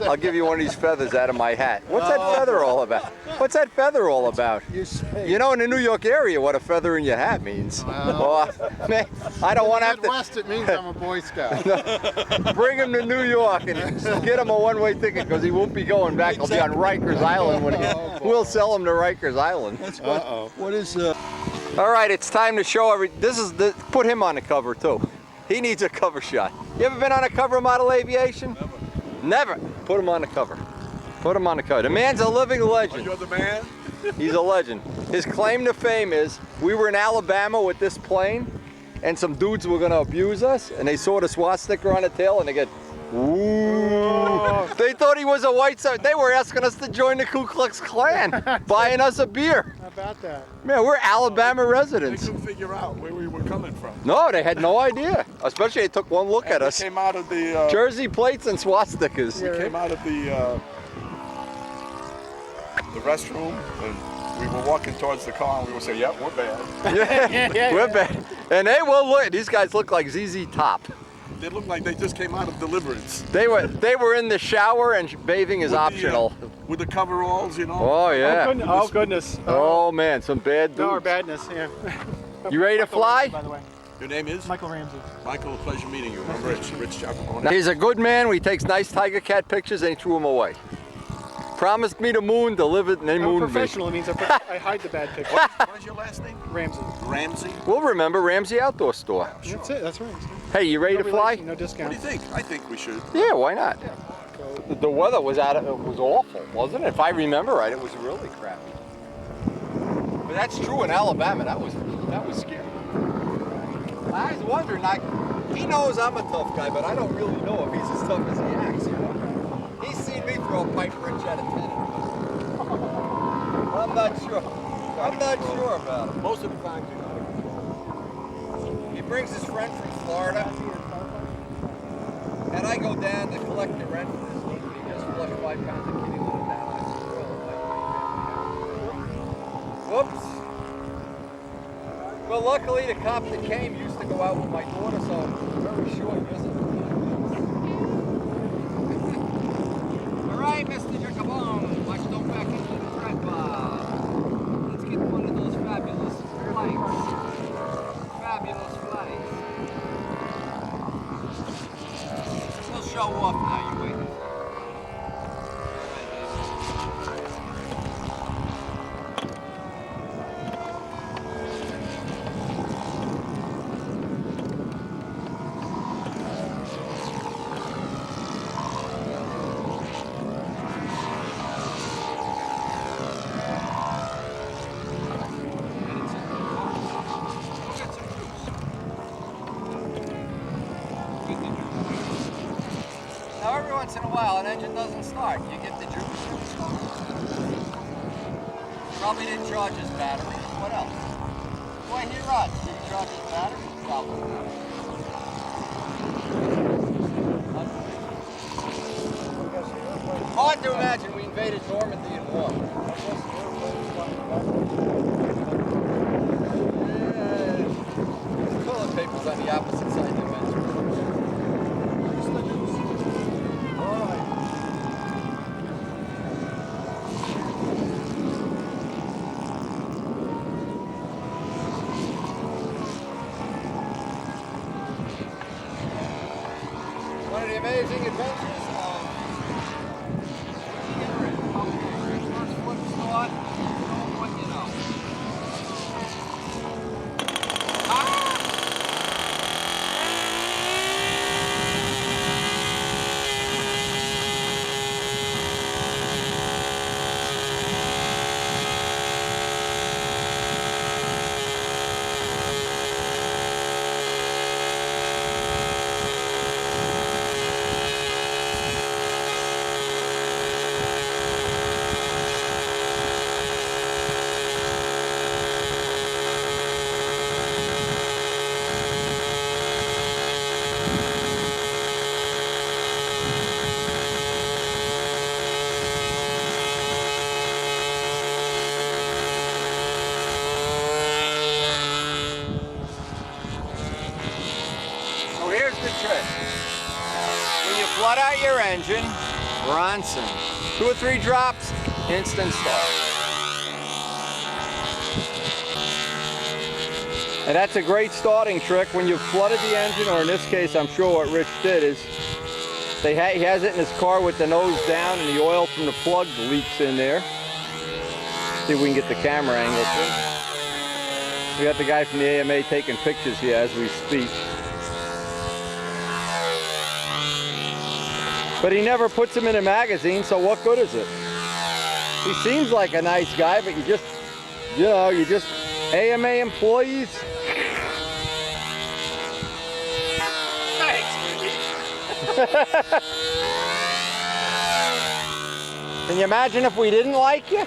I'll give you one of these feathers out of my hat. What's that feather all about? What's that feather all about? You know in the New York area what a feather in your hat means. Well, man, I don't want to have to... Midwest, it means I'm a Boy Scout. Bring him to New York and get him a one-way ticket because he won't be going back. He'll be on Rikers Island when we'll sell him to Rikers Island. Uh-oh. What is... All right, it's time to show put him on the cover too. He needs a cover shot. You ever been on a cover of Model Aviation? Never. Put him on the cover. Put him on the cover. The man's a living legend. Oh, you're the man? He's a legend. His claim to fame is, we were in Alabama with this plane, and some dudes were gonna abuse us, and they saw the SWAT sticker on the tail, and they get, ooh. They thought he was a white side. They were asking us to join the Ku Klux Klan, buying us a beer. How about that? Man, we're Alabama residents. They couldn't figure out where we were coming from. No, they had no idea. Especially they took one look at us. We came out of the... Jersey plates and swastikas. We came out of the restroom, and we were walking towards the car, and we would say, "Yep, we're bad." We're bad. And they will look. These guys look like ZZ Top. They look like they just came out of Deliverance. They were in the shower, and bathing is optional. With the coveralls, you know. Oh yeah. Oh goodness. Oh man, some bad dudes. No, our badness. Yeah. You ready to fly? By the way. Your name is? Michael Ramsey. Michael, a pleasure meeting you. I'm Rich. Rich Chapel. Now, he's a good man. He takes nice tiger cat pictures, and he threw them away. Promised me the moon, delivered, and they mooned me. Professional means I hide the bad pictures. What is your last name? Ramsey. Ramsey? We'll remember Ramsey Outdoor Store. That's it. That's right. Hey, you ready to fly? No discount. What do you think? I think we should. Yeah, why not? The weather was awful, wasn't it? If I remember right, it was really crappy. But that's true in Alabama. That was scary. I was wondering, like, he knows I'm a tough guy, but I don't really know if he's as tough as he acts. You know? He's seen me throw a pipe wrench out of 10. I'm not sure. I'm not sure about it. Most of the time, you know. He brings his friend from Florida, and I go down to collect the rent for this week. He just flushed 5 pounds of kitty litter down. Whoops. Well, luckily the cop that came used to go out with my daughter, so I'm very sure he doesn't. All right, Mr. Jacobone, let's go back into the trap bar. Let's get one of those fabulous flights. Fabulous flights. We'll show off now, you wait. Now every once in a while an engine doesn't start. You get the juice. Probably didn't charge his battery. What else? Boy, he runs. Did he charge his battery? Probably. Hard to imagine we invaded Normandy in war. Yeah. Toilet paper's on the opposite side of the bench. One of the amazing adventures of first flip start, what you know. So here's the trick. When you flood out your engine, Bronson, 2 or 3 drops, instant start. And that's a great starting trick when you've flooded the engine, or in this case, I'm sure what Rich did is, he has it in his car with the nose down and the oil from the plug leaks in there. See if we can get the camera angle too. We got the guy from the AMA taking pictures here as we speak. But he never puts them in a magazine, so what good is it? He seems like a nice guy, but you just AMA employees. Can you imagine if we didn't like you?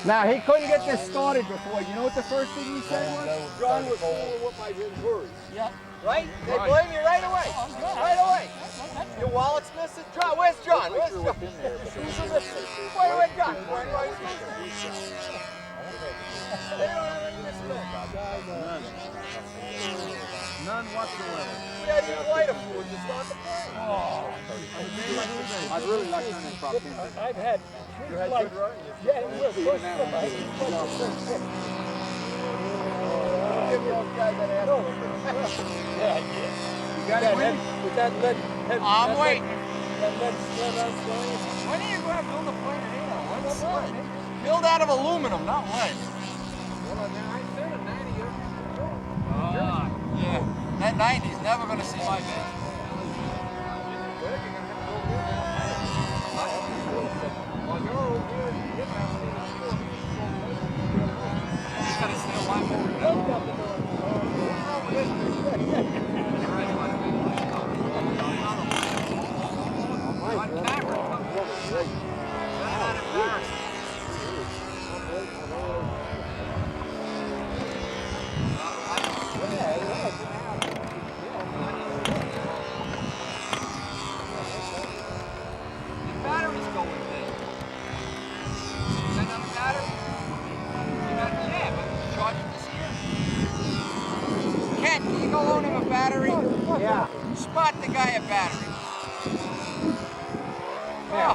Now, he couldn't get this started before. You know what the first thing he said was? John was fooling with my inquiries. Yeah. Right? They blame you right away. Right away. Your wallet's missing? John, where's John? Where's John? Where's John? They don't have any misspent. None whatsoever. Yeah, you light a fool to start the plane. Oh. I'd really like to turn this property. I've had like, yeah, it will. Even now, give those guys that ass. Yeah, yeah. With that lead. I'm waiting. That lead spread outside. Why do you grab build a plane of hail? What's what? Build out of aluminum, not lead. Well, I said a 90. Yeah, that 90's never going to see my bed. Can you go loan him a battery? Yeah. Spot the guy a battery. Yeah.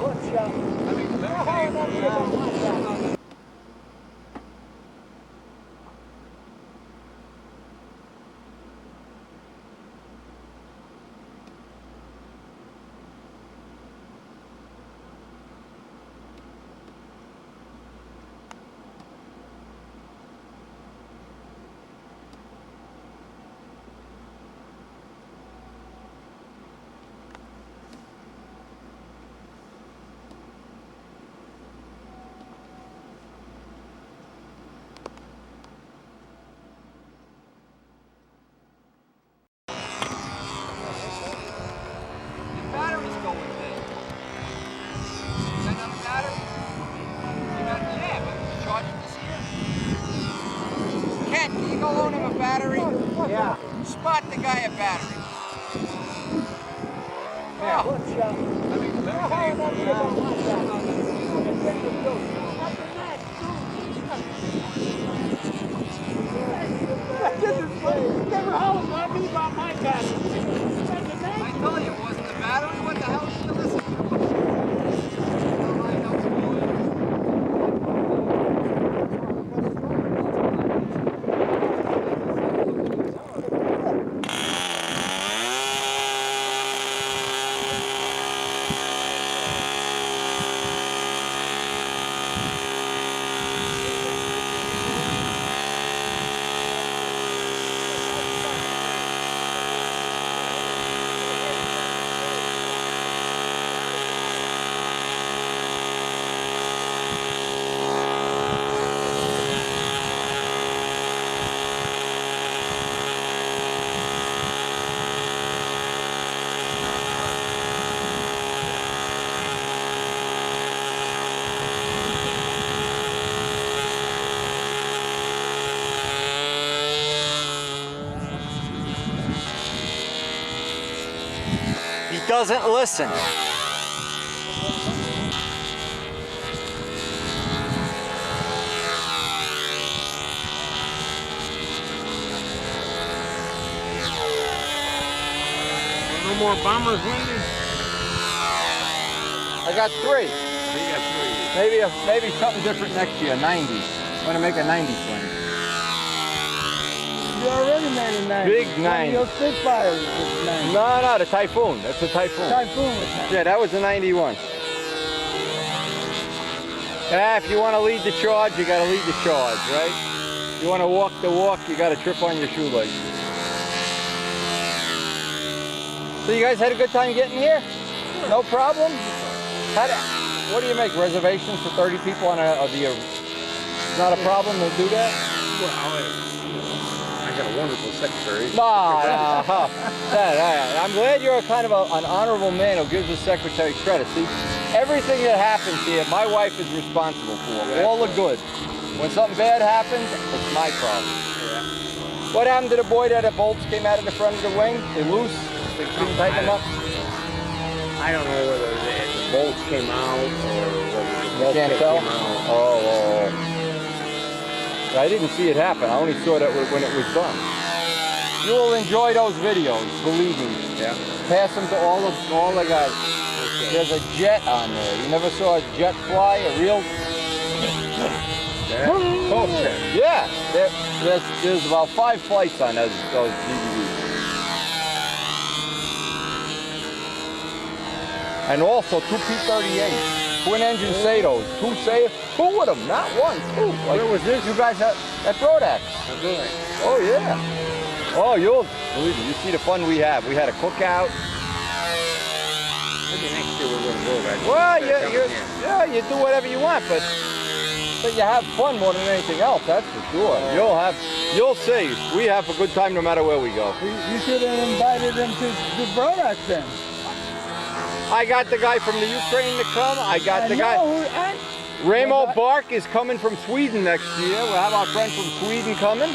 Can you go loan him a battery? Yeah. Spot the guy a battery. Yeah. Never hollered at me about my battery. I told you it wasn't the battery. What the hell did you listen to? He doesn't listen. No more bombers landing? I got 3. You got 3. Maybe something different next year, 90. I'm gonna make a 90 plane. You already made a 90. Big 90. Your Spitfire was 90. No, the Typhoon. That's the Typhoon. Typhoon was 90. Yeah, that was the 91. If you want to lead the charge, you got to lead the charge, right? You want to walk the walk, you got to trip on your shoelaces. So you guys had a good time getting here? No problem? What do you make, reservations for 30 people on it's not a problem to do that? Well, I got a wonderful secretary. No. I'm glad you're kind of an honorable man who gives the secretary credit. See, everything that happens here, my wife is responsible for. All the good. When something bad happens, it's my problem. Yeah. What happened to the boy that the bolts came out of the front of the wing? They loose? They couldn't tighten them up? I don't know whether the bolts came out or whether the bolt Can't kit tell? came out. Oh. I didn't see it happen. I only saw that when it was done. You will enjoy those videos, believe me. Yeah. Pass them to all the guys. Okay. There's a jet on there. You never saw a jet fly? A real... Yeah. There's about 5 flights on those DVDs. And also 2 P38s, twin engine Satos, 2 with them, not one, 2. Like, where was this? You guys at Brodax. Oh yeah. Oh, believe me, you see the fun we have. We had a cookout. Maybe next year we're going to go, right? Well, you do whatever you want, but you have fun more than anything else. That's for sure. You'll see. We have a good time no matter where we go. You should have invited them to Brodax then. I got the guy from the Ukraine to come. I got the guy. Ramo Bark is coming from Sweden next year. We'll have our friend from Sweden coming.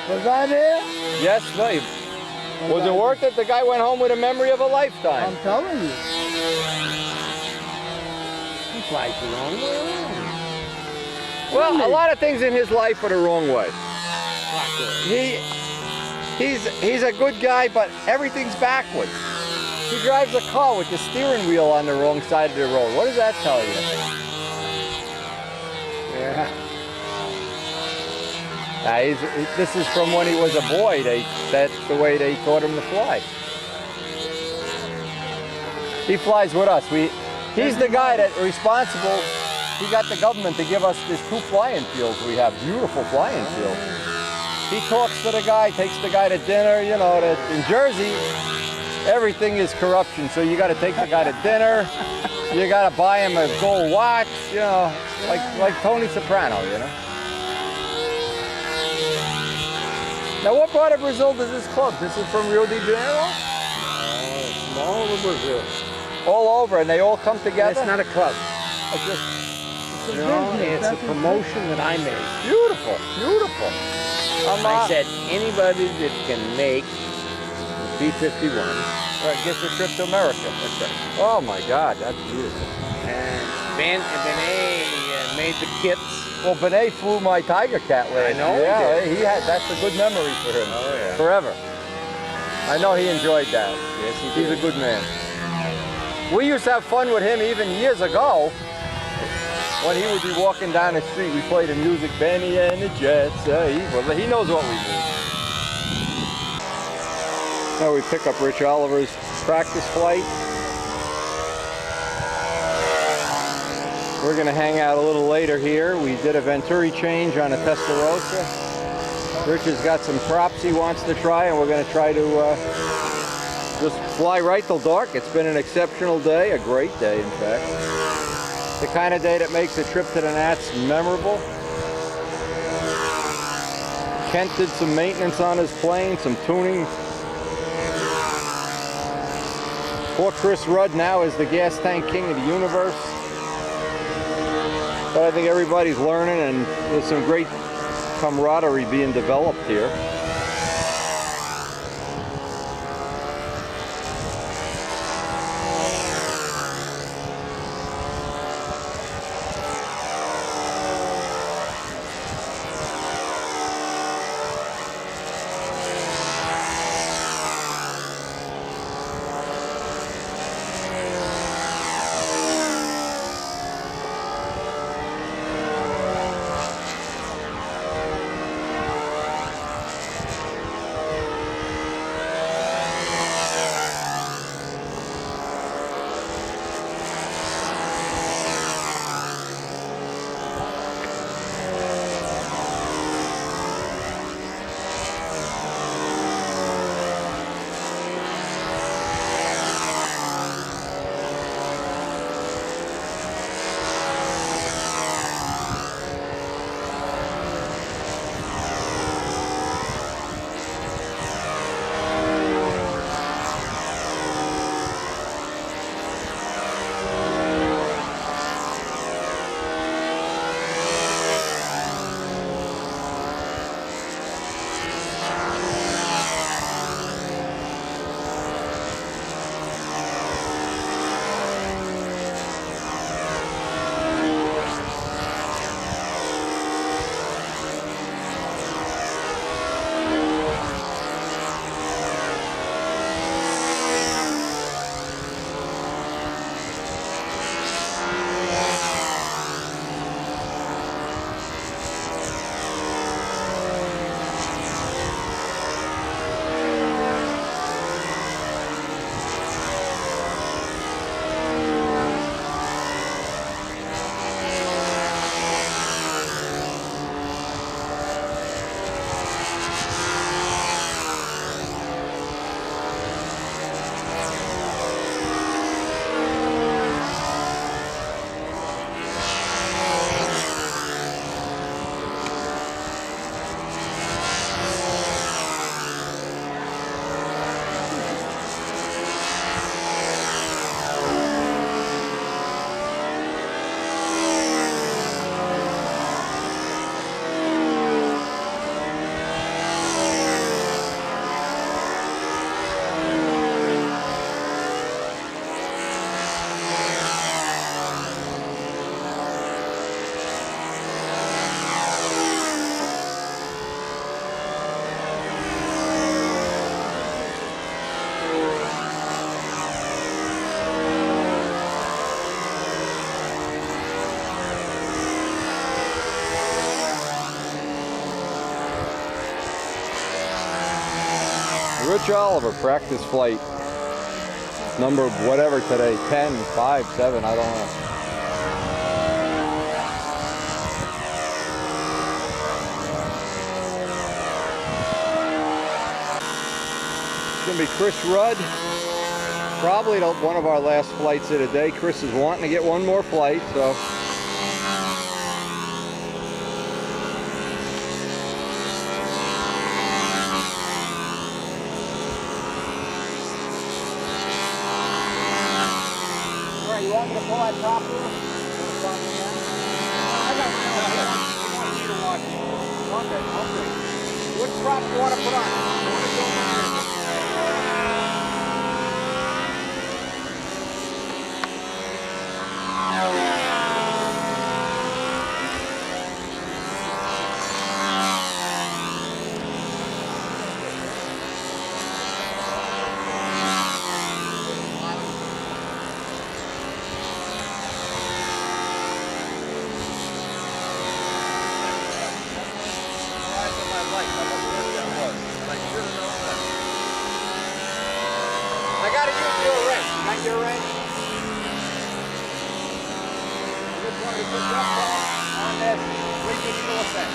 Was I there? Yes, babe. Was it worth it? The guy went home with a memory of a lifetime. I'm telling you. He flies the wrong way around. Well, a lot of things in his life are the wrong way. He's a good guy, but everything's backwards. He drives a car with the steering wheel on the wrong side of the road. What does that tell you? Yeah. This is from when he was a boy. That's the way they taught him to fly. He flies with us. He's the guy that's responsible. He got the government to give us these 2 flying fields we have. Beautiful flying fields. He talks to the guy, takes the guy to dinner. You know, in Jersey, everything is corruption. So you got to take the guy to dinner. You got to buy him a gold watch. You know, like Tony Soprano. You know. Now, what part of Brazil does this club? This is from Rio de Janeiro? All over Brazil. All over, and they all come together? It's not a club. It's a promotion that I made. Beautiful, beautiful. I said anybody that can make B-51 gets a trip to America. That's right. Oh my God, that's beautiful. And Benet made the kits. Well, Benet flew my Tiger Cat last year. I know He had. That's a good memory for him. Oh yeah. Forever. I know he enjoyed that. Yes, He's a good man. We used to have fun with him even years ago. When he would be walking down the street, we played the music, Benny and the Jets. He knows what we mean. Now we pick up Rich Oliver's practice flight. We're going to hang out a little later here. We did a Venturi change on a Testarossa. Rich has got some props he wants to try, and we're going to try to just fly right till dark. It's been an exceptional day, a great day in fact. The kind of day that makes a trip to the Nats memorable. Kent did some maintenance on his plane, some tuning. Poor Chris Rudd now is the gas tank king of the universe. But I think everybody's learning, and there's some great camaraderie being developed here. Rich Oliver, practice flight. Number whatever today, 10, 5, 7, I don't know. It's gonna be Chris Rudd. Probably one of our last flights of the day. Chris is wanting to get one more flight, so. You want me to pull that top roof? I got okay. Which prop do you want to put on? I gotta use your wrench. You got your wrench? You just want to put that on this 3 thing.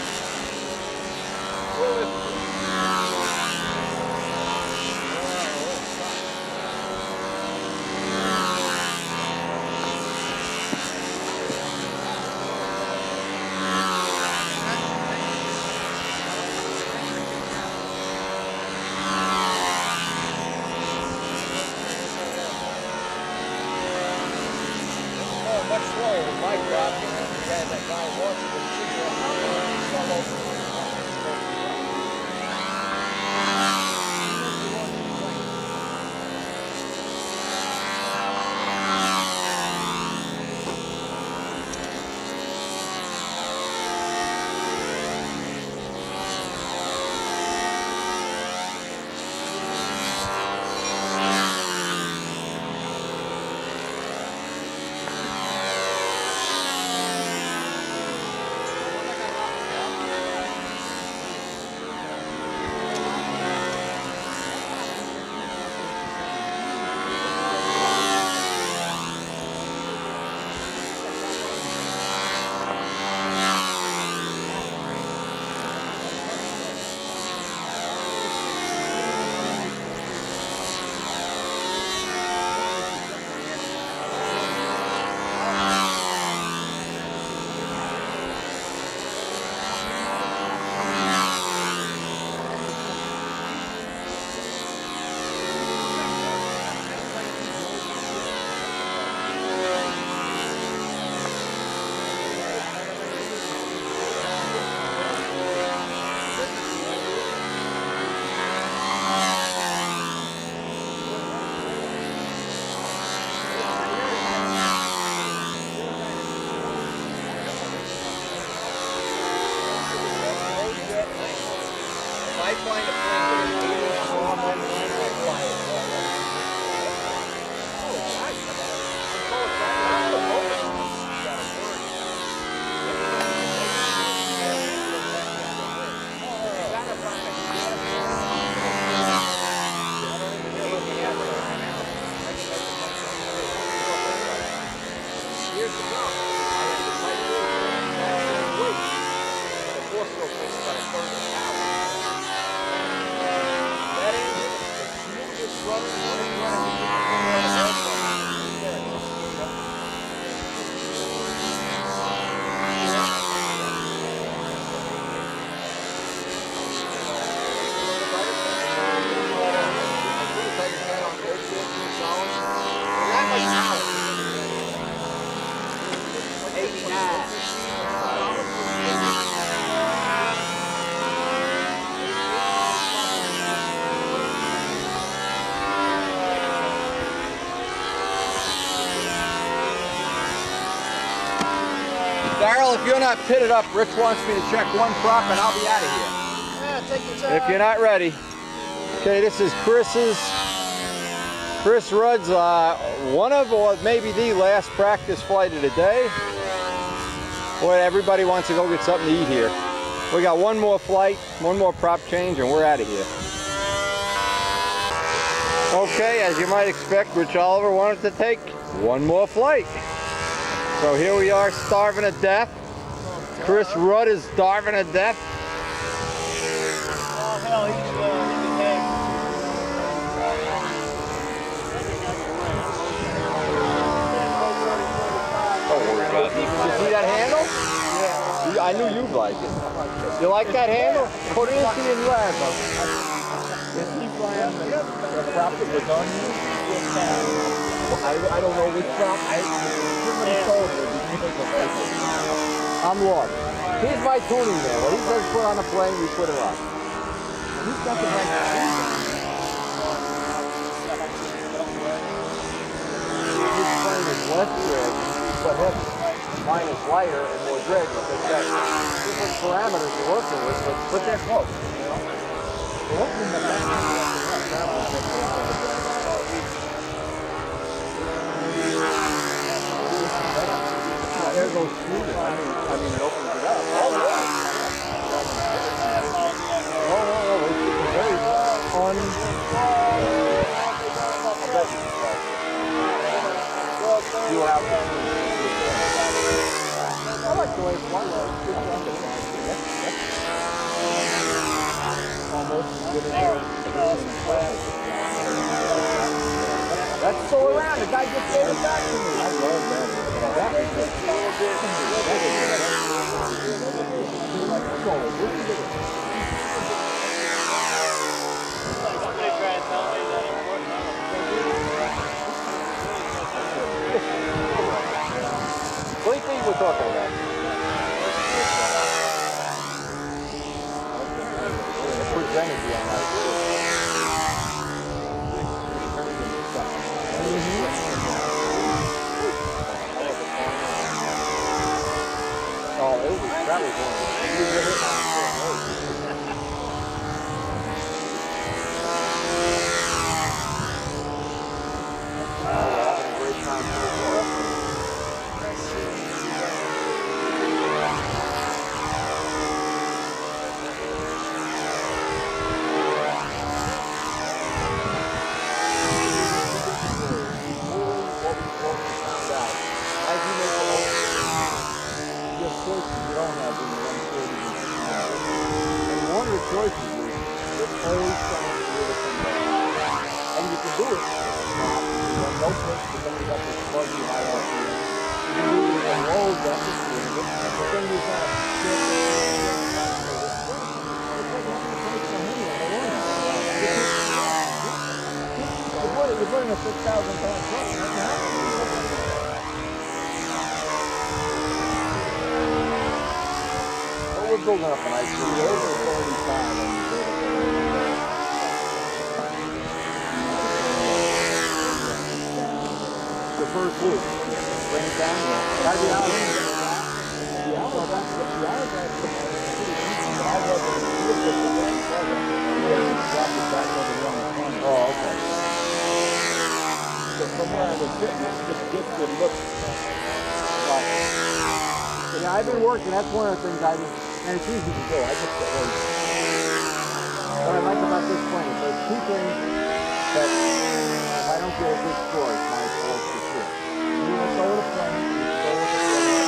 Much slower with my prop, you know, that guy wants to figure out all over. Darryl, if you're not pitted up, Rich wants me to check one prop and I'll be out of here. Yeah, take your time. If you're not ready. Okay, this is Chris Rudd's one of, or maybe the last practice flight of the day. Boy, everybody wants to go get something to eat here. We got one more flight, one more prop change, and we're out of here. Okay, as you might expect, Rich Oliver wanted to take one more flight. So here we are, starving to death. Chris Rudd is starving to death. Oh, hell, he's in the head. Don't worry about it. You see that handle? Yeah. I knew you'd like it. You like that handle? Put it into your lab. Is he flying the prop that was on you? I don't know which prop. Somebody told me. I'm lost. He's my tuning man. What he says put on a plane, we put it on. Who's got the right His plane is less drag, but heavy. Mine is lighter and more drag. It's got different parameters you're working with, but they're close. Air goes through it. I mean, it opens it up. It's very fun. You were out there. I like the way it's flying. Almost as good as that's still around. The guy just gave it back to me. I love that. What do you think we're talking about? Puts energy on that. Oh, that was one. Choices is always trying to do it and you can do it. No place because then you got this fuzzy hierarchy. You can do it in low depth, but then you got you're putting a 6,000-pound truck. We're building up an ice cream. Over 35 on the The first loop. Bring it down. Try the out. Yeah, well, that's what the other guy said. I wasn't drop it back over here on the front. Oh, okay. So from where I was sitting, it just gets good look. Yeah, I've been working. That's one of the things I do. And it's easy to do. I just get ready. What I like about this plane, there's two things that if I don't get a good score, it's my fault for sure. You want to go with a plane, you go with a plane.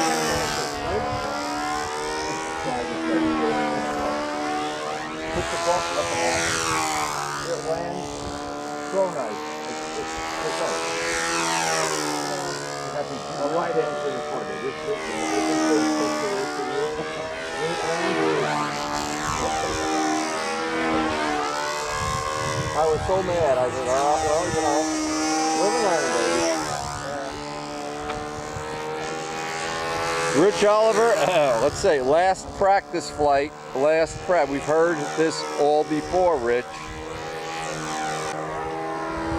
Put the bump up and down. It lands so nice. It's up. You have to right into the corner. I was so mad. I said, oh, well, you know, live and learn, baby. Rich Oliver, let's say last practice flight, last prep. We've heard this all before, Rich.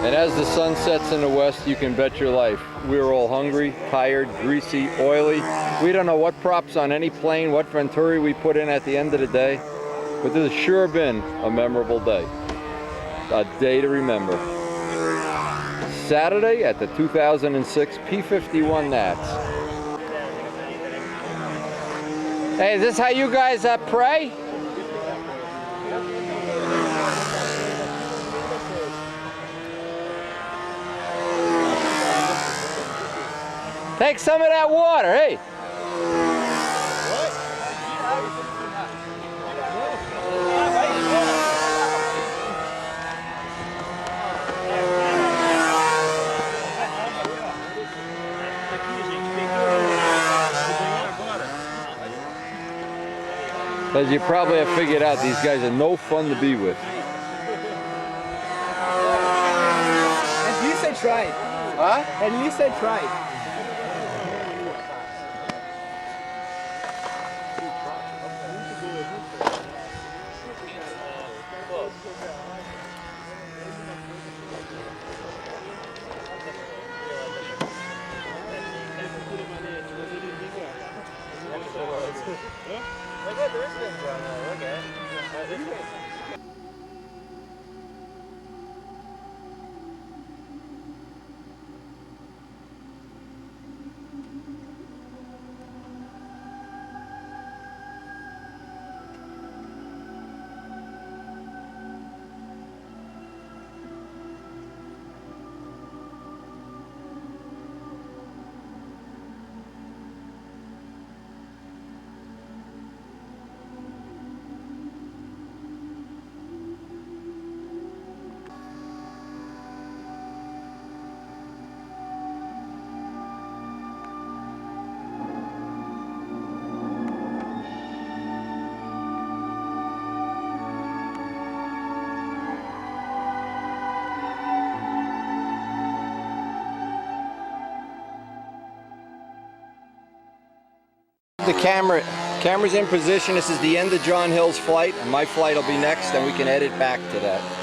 And as the sun sets in the west, you can bet your life. We're all hungry, tired, greasy, oily. We don't know what props on any plane, what Venturi we put in at the end of the day. But this has sure been a memorable day. A day to remember. Saturday at the 2006 P-51 Nats. Hey, is this how you guys pray? Take some of that water, hey. As you probably have figured out, these guys are no fun to be with. At least I tried. Huh? At least I tried. The camera's in position. This is the end of John Hill's flight, and my flight will be next, and we can edit back to that.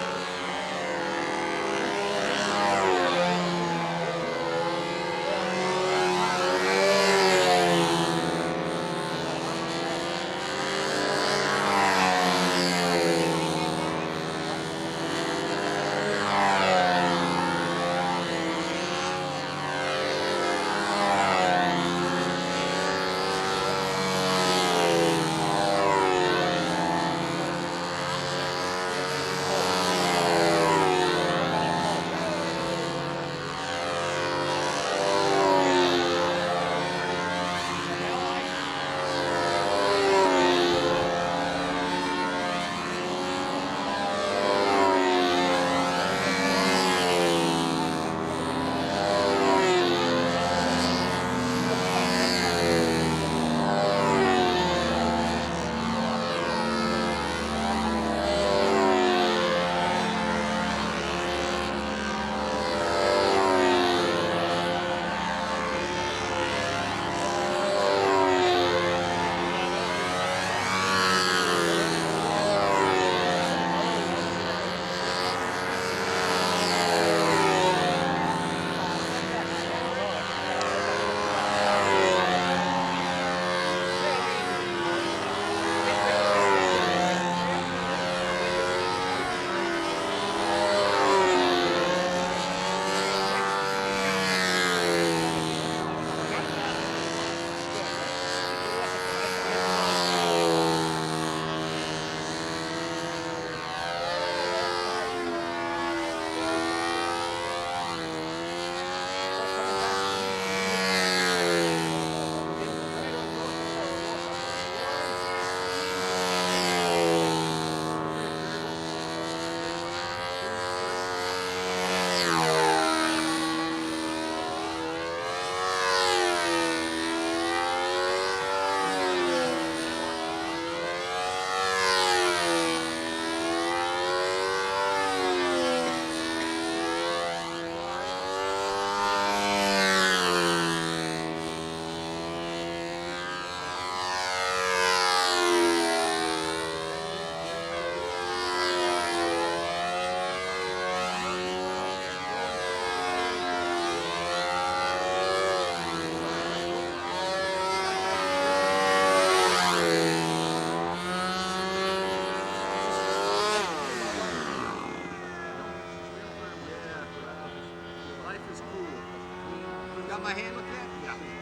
my hand like that? Yeah.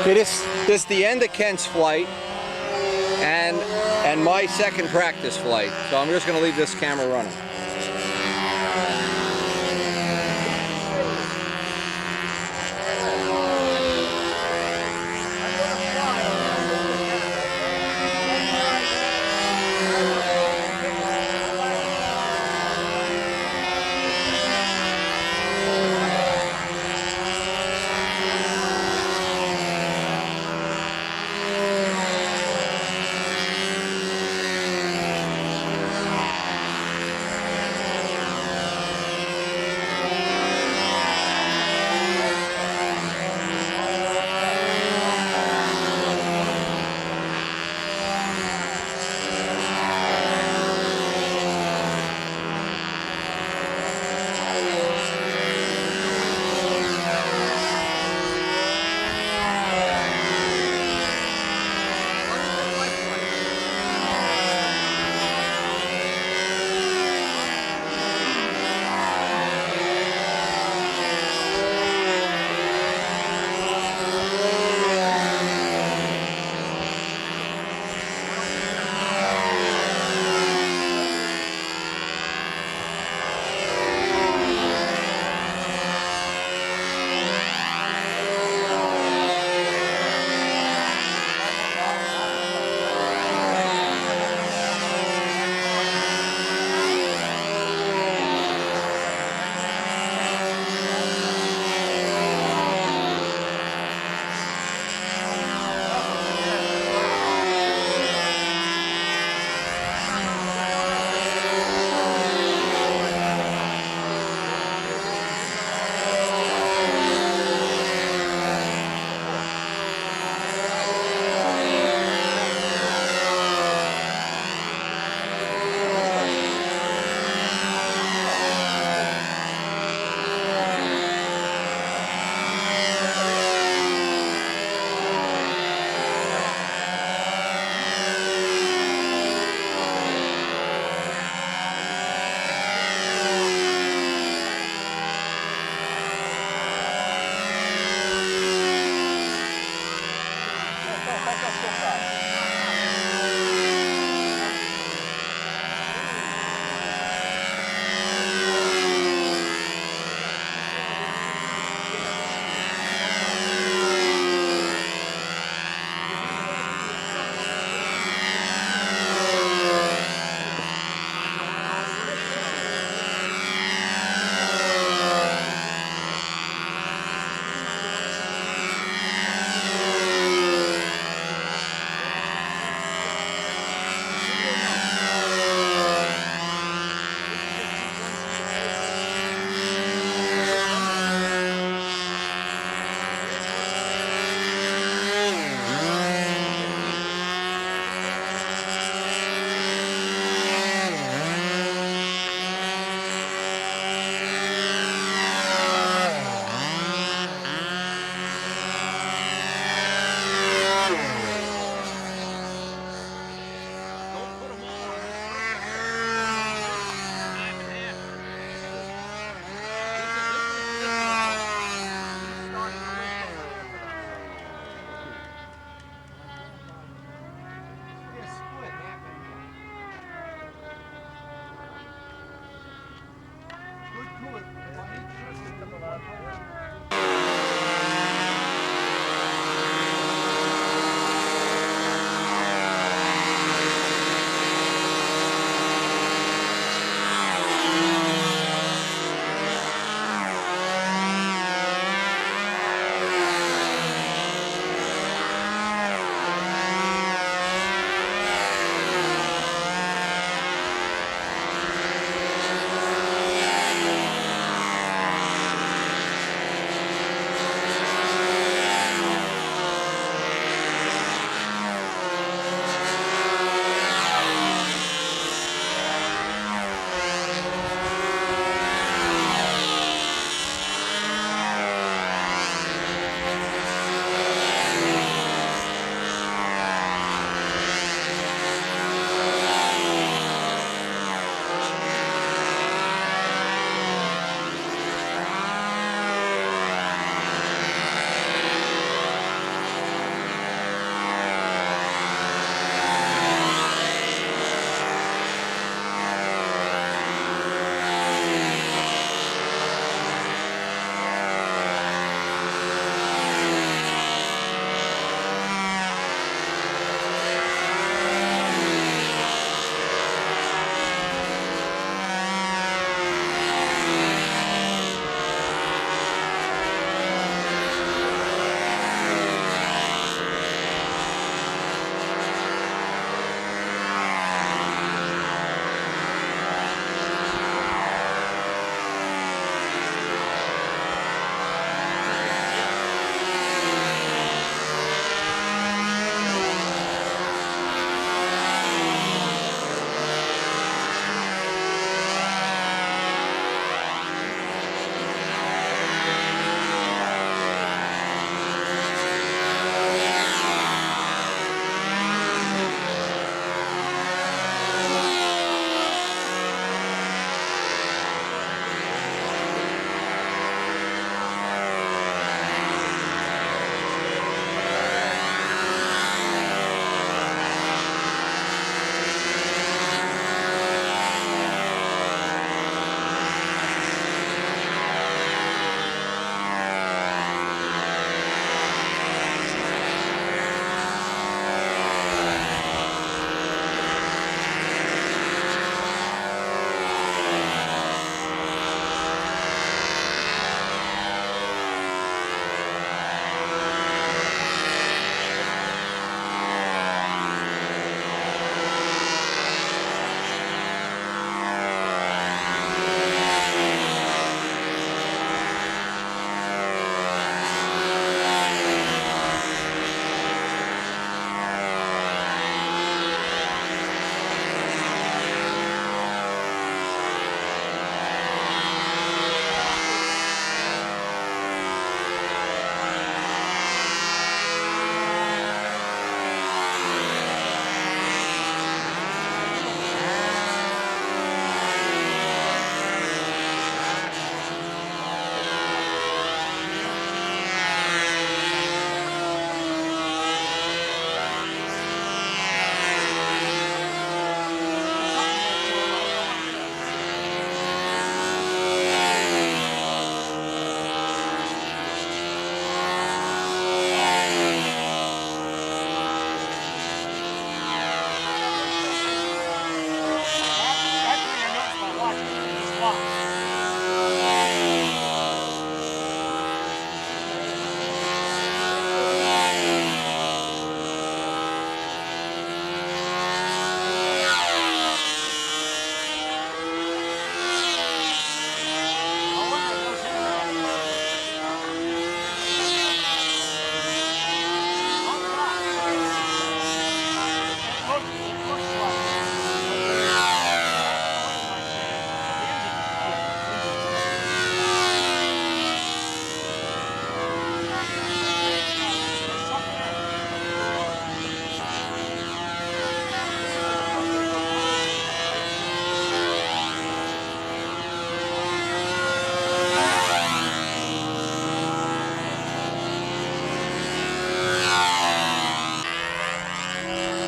Okay, this is the end of Kent's flight and my second practice flight. So I'm just going to leave this camera running.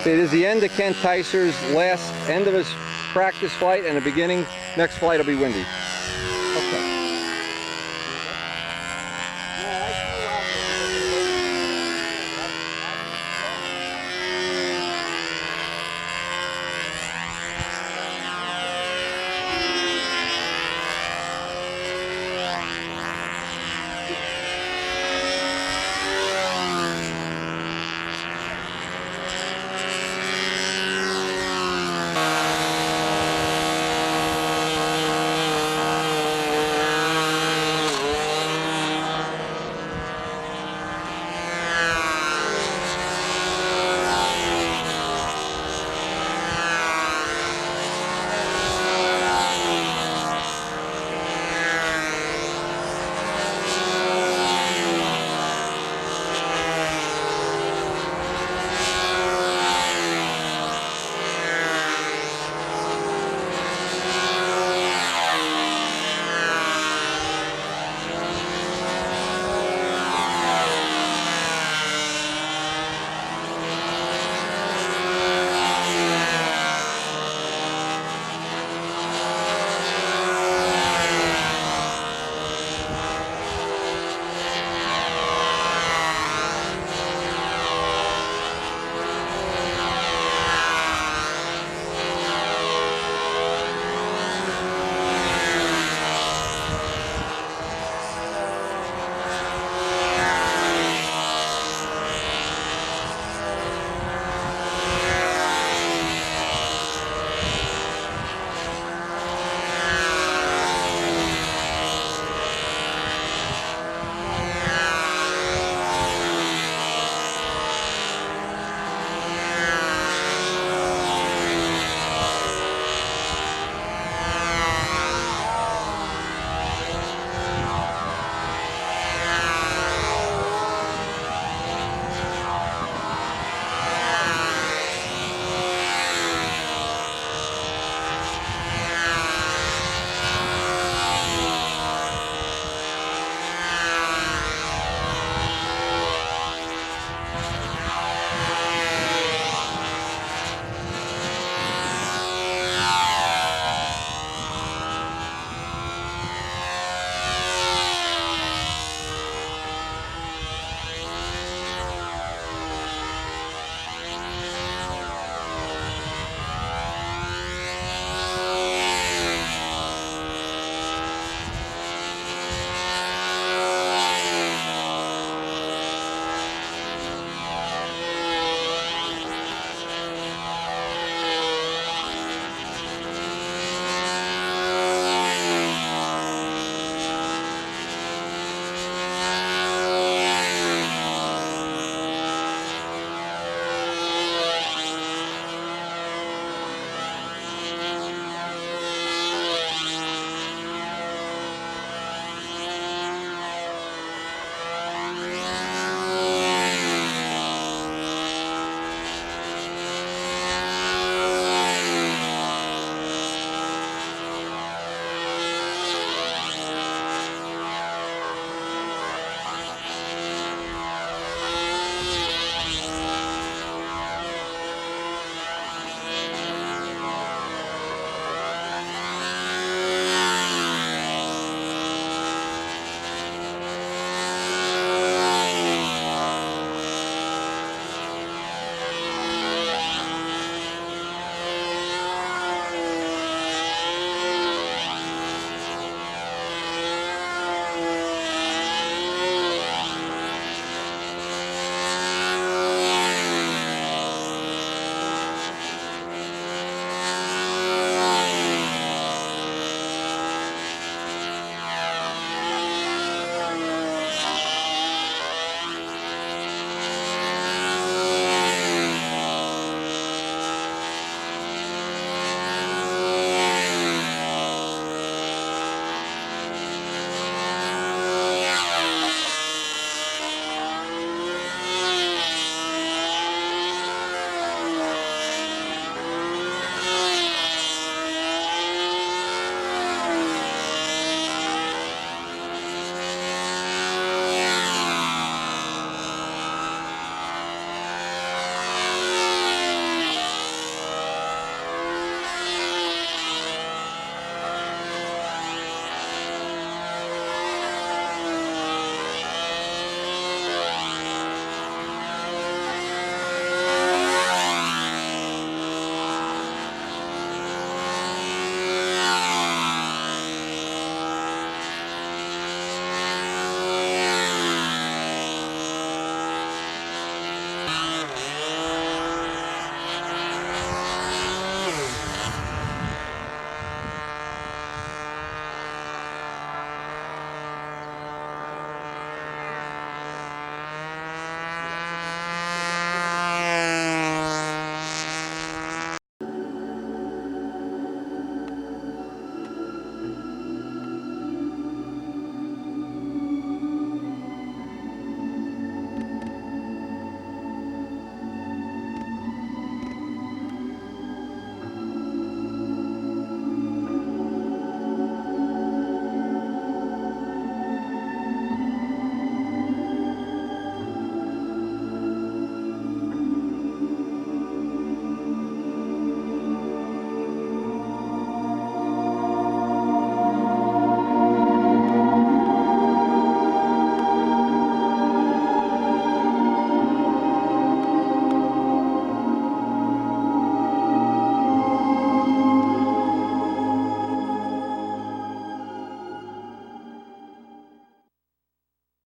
It is the end of Ken Teiser's end of his practice flight, and the beginning. Next flight will be windy.